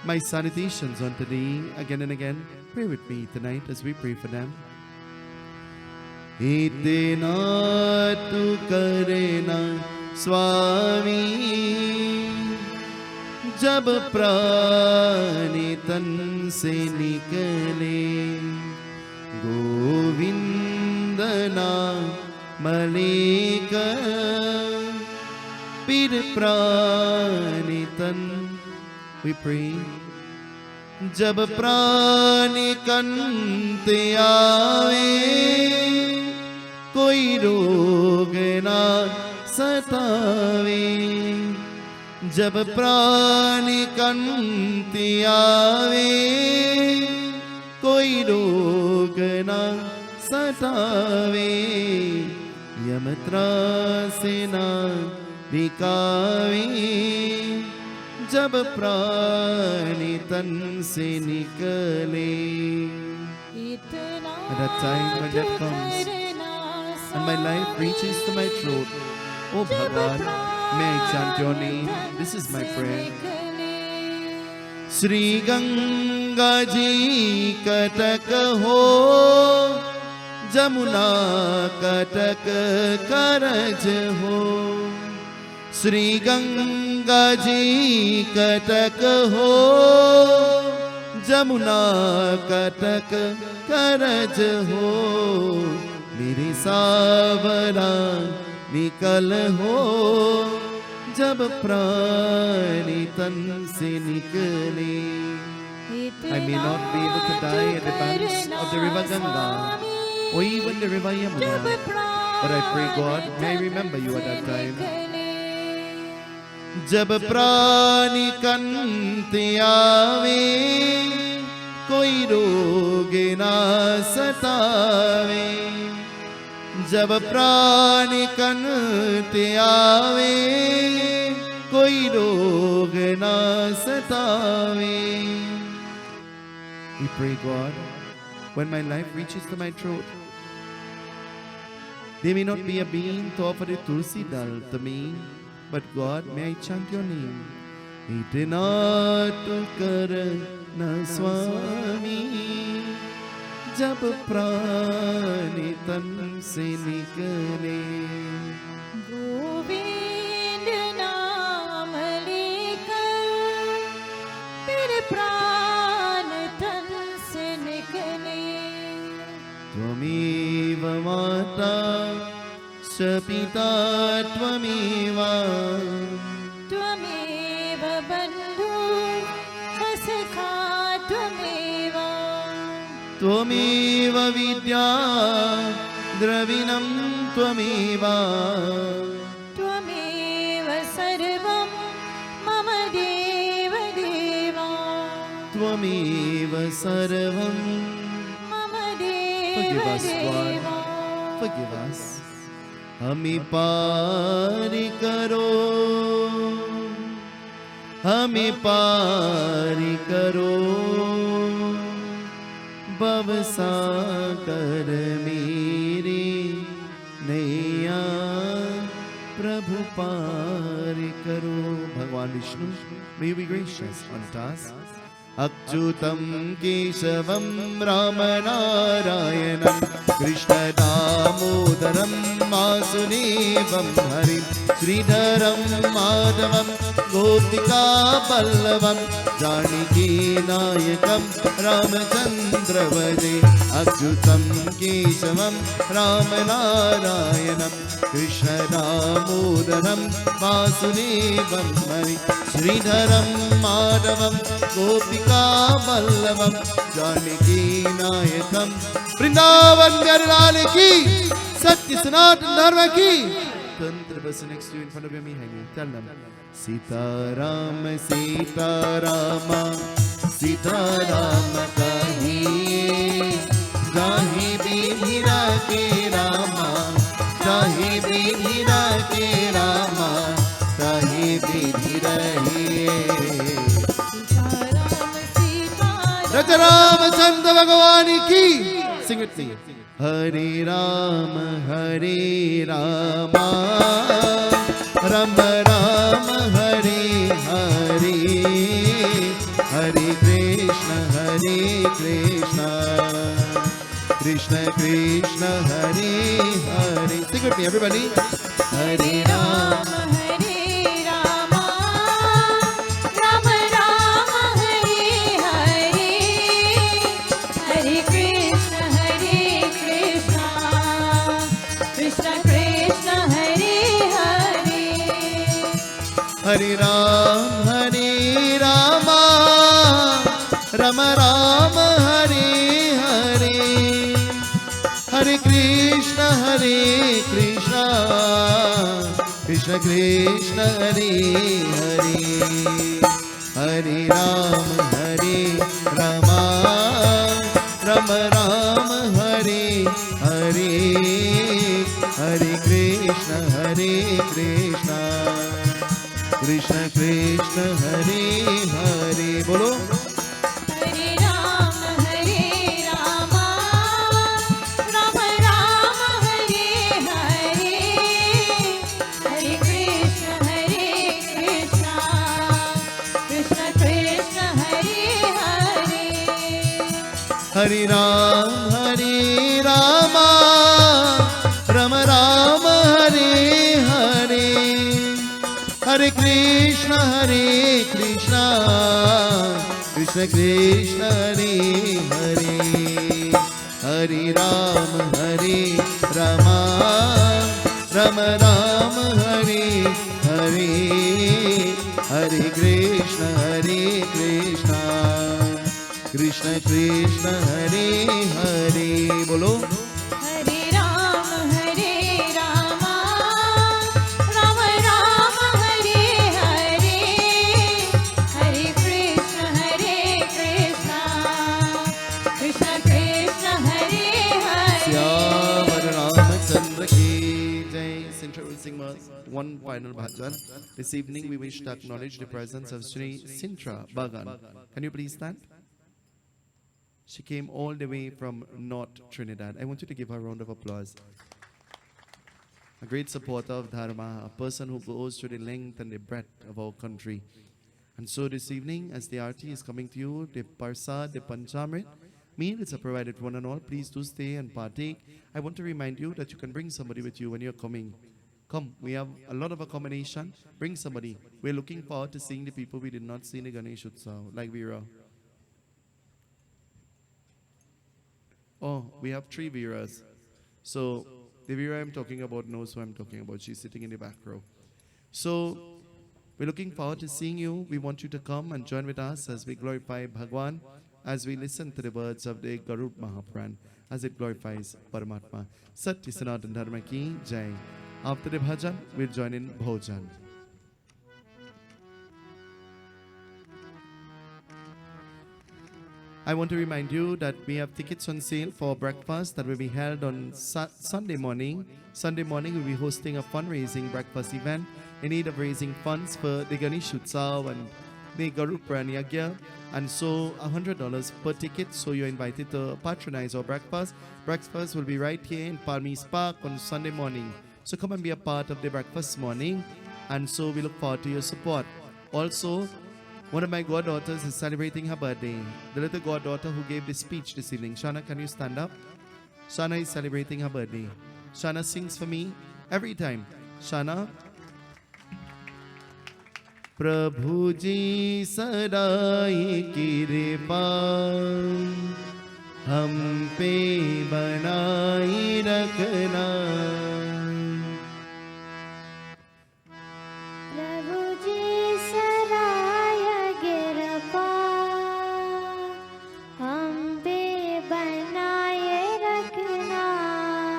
[SPEAKER 1] My salutations on today, again and again. Pray with me tonight as we pray for them. इतना तू करना स्वामी जब प्राण तन से निकले गोविंद नाम मलिक पीर प्राण तन we pray जब प्राण कंत आवे कोई रोग ना सतावे जब प्राण कंत आवे कोई रोग ना सतावे यम त्रास ना दिखावे जब प्राणी तन से निकले. At that time when that comes and my life reaches to my throat, oh Bhagwan, may I chant your name. This is my prayer. Shri Ganga ji Cuttack हो, जमुना कटक करज हो. श्री गंगा जी कटक हो, जमुना कटक करज हो. मेरे सावरा निकल हो, जब प्राणी तन से निकले. I may not be able to die at the banks of the river Ganga or even the river Yamuna, but I pray God, may I remember you at that time. जब प्राणी कंते आवे, कोई रोग ना सतावे. जब प्राणी कंते आवे, कोई रोग ना सतावे. We pray God, when my life reaches to my throat, there may not be a being to offer the tulsi dal to me, but God, may I chant your name. इतना तो करना स्वामी, जब प्राणी तन से निकले.
[SPEAKER 4] गोविंद नाम लेकर मेरे प्राण तन से निकले.
[SPEAKER 1] त्वमेव माता च पिता त्वमेव,
[SPEAKER 4] त्वमेव बन्धु च सखा त्वमेव.
[SPEAKER 1] त्वमेव विद्या द्रविणं त्वमेव.
[SPEAKER 4] त्वमेव सर्वं मम देव देव.
[SPEAKER 1] त्वमेव सर्वं.
[SPEAKER 4] मम देव
[SPEAKER 1] Forgive us, God.
[SPEAKER 4] देव.
[SPEAKER 1] Forgive us. हमें पार करो, हमें पार करो. भवसागर मेरे नैया प्रभु पार करो. भगवान Vishnu, may you be gracious unto us. अच्युतं केशवं रामनारायणं कृष्ण दामोदरं वासुदेवं हरिं श्रीधरं माधवं गोपिका वल्लभं जानकी नायकं रामचन्द्र भजे. अच्युतं केशवं रामनारायणं कृष्ण दामोदरं वासुदेवं हरिं श्रीधरं माधवं गोपिका वल्लभं जानकी नायकं. वृंदावन बिहारी लाल की, सत्य सनातन धर्म की. Turn to the person next to you, in front of you, behind you. Tell them, Sitaram Sitaram Sitaram कहिए, जाहि बिधिरा के रामा, जाहि बिधिरा के रामा, ताहि बिधि रहिए. राजा रामचंद्र भगवान की. Sing with me. Hare Ram Ram Ram Hare Hare, Hare Krishna Krishna Krishna Hare Hare. Sing with me, everybody. हरे राम हरे राम राम राम हरे हरे, हरे कृष्ण कृष्ण कृष्ण हरे हरे. हरे राम राम राम हरे हरे, हरे कृष्ण कृष्ण कृष्ण कृष्ण हरे हरे बोलो
[SPEAKER 4] हरे राम राम राम हरे हरे हरे कृष्ण कृष्ण कृष्ण हरे हरे
[SPEAKER 1] हरे राम राम राम हरे हरे हरे कृष्ण कृष्ण कृष्ण हरे हरे हरे राम राम राम हरे हरे हरे कृष्ण कृष्ण कृष्ण हरे हरे बोलो
[SPEAKER 4] हरे राम राम राम हरे हरे हरे कृष्ण कृष्ण कृष्ण हरे हरे
[SPEAKER 1] श्यावर रामचंद्र की जय. Sintra will sing one final bhajan. This evening we wish to acknowledge the presence of Sri Sintra Bagan. Can you please stand? She came all the way from North Trinidad. I want you to give her a round of applause. A great supporter of Dharma, a person who goes to the length and the breadth of our country. And so this evening, as the arti is coming to you, the Parsad, the Panchamrit, meals are provided for one and all. Please do stay and partake. I want to remind you that you can bring somebody with you when you're coming. Come, we have a lot of accommodation. Bring somebody. We're looking forward to seeing the people we did not see in the Ganesh Utsav, like Veera. Oh, we have 3 Veeras. So the Veera I'm talking about knows who I'm talking about. She's sitting in the back row. So we're looking forward to seeing you. We want you to come and join with us as we glorify Bhagwan, as we listen to the words of the Garud Mahapuran, as it glorifies Paramatma. Satya Sanatana Dharma ki Jai. After the bhajan, we'll join in Bhojan. I want to remind you that we have tickets on sale for breakfast that will be held on Sunday morning. Sunday morning we'll be hosting a fundraising breakfast event in need of raising funds for the Ganesh Utsav and the Garud Praniyagya. And so $100 per ticket, so you're invited to patronize our breakfast. Breakfast will be right here in Palmies Park on Sunday morning. So come and be a part of the breakfast morning. And so we look forward to your support. Also, one of my goddaughters is celebrating her birthday. The little goddaughter who gave the speech this evening. Shana, can you stand up? Shana is celebrating her birthday. Shana sings for me every time. Shana. प्रभु जी सदाई कृपा हम पे बनाई रखना
[SPEAKER 2] प्रभु जी सराय कृपा हम पे बनाए रखना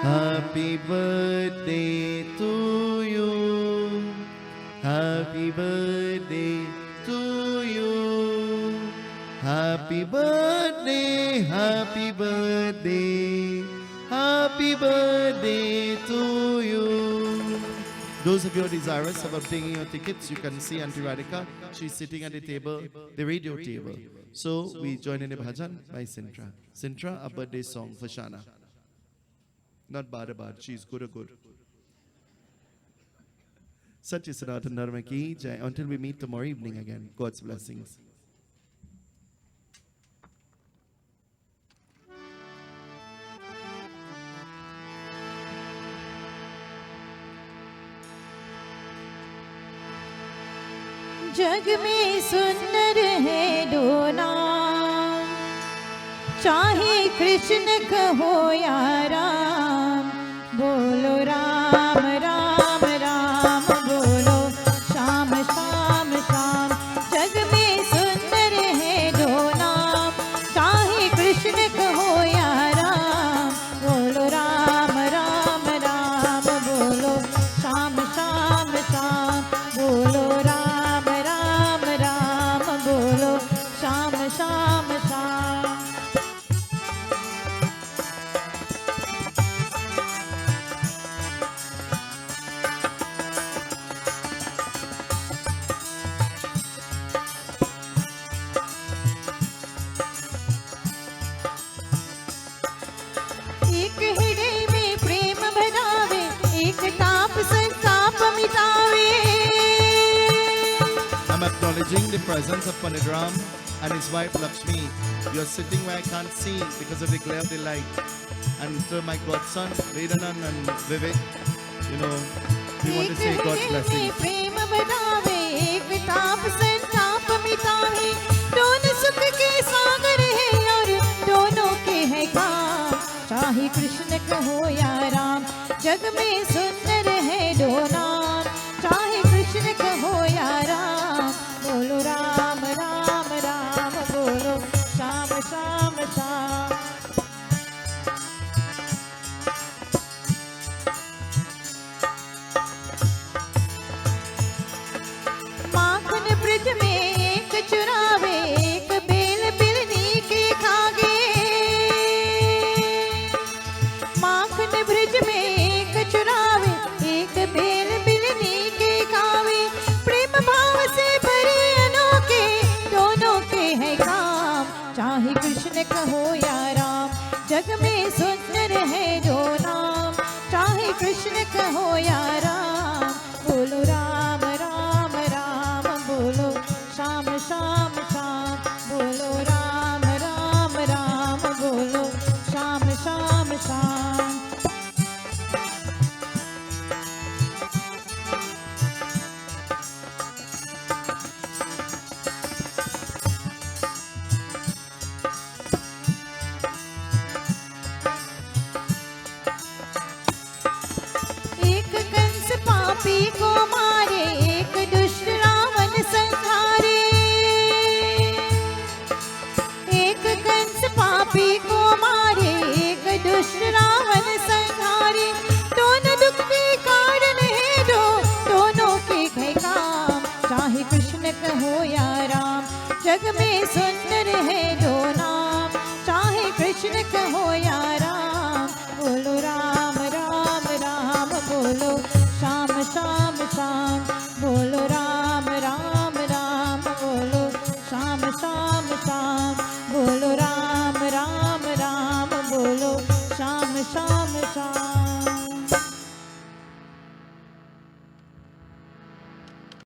[SPEAKER 1] Happy birthday to you. Happy birthday to you. Happy birthday, happy birthday, happy birthday to you. Those of you who are desirous of obtaining your tickets, you can see Auntie Radhika. She's sitting at the table, the radio table. So we join in a bhajan by Sintra. Sintra, a birthday song for Shana. Not bad, she's good. Satya Sanatana Dharma ki Jai. Until we meet tomorrow evening again. God's blessings.
[SPEAKER 4] जग में सुंदर है डोला चाहे कृष्ण कहो या राम बोलो राम राम राम बोलो श्याम श्याम श्याम जग में सुंदर है डोला चाहे कृष्ण कहो या राम बोलो राम राम राम बोलो श्याम श्याम श्याम बोलो राम राम राम बोलो Shyam Shyam Shyam
[SPEAKER 1] acknowledging the presence of Pandit Ram and his wife Lakshmi. You are sitting where I can't see because of the glare of the light. And to my godson, Vedanand and Vivek, we want to say God's blessings.
[SPEAKER 4] प्रेम बढ़ावे एक ताप संताप मिटावे दोनों सुख के सागर है और दोनों के है काम चाहे कृष्ण कहो या राम जग में सुंदर है दो नाम चाहे कृष्ण कहो या राम बोलो राम राम राम बोलो श्याम श्याम श्याम माखन ब्रज में एक चुरावे एक बेल बिलनी के खागे माखन ब्रज में एक चुरावे एक बेल बिलनी के खावे प्रेम भाव से भरे अनोखे दोनों के है काम चाहे कृष्ण कहो या राम जग में सुंदर है दो नाम चाहे कृष्ण कहो या राम बोलो राम राम राम बोलो श्याम श्याम श्याम बोलो राम राम राम बोलो श्याम श्याम श्याम एक कंस पापी को मारे एक दुष्ट रावण संहारे एक कंस पापी को मारे एक दुष्ट रावण संहारे दोनों दुख के कारण है दोनों के है काम चाहे कृष्ण कहो या राम जग में सुंदर है दो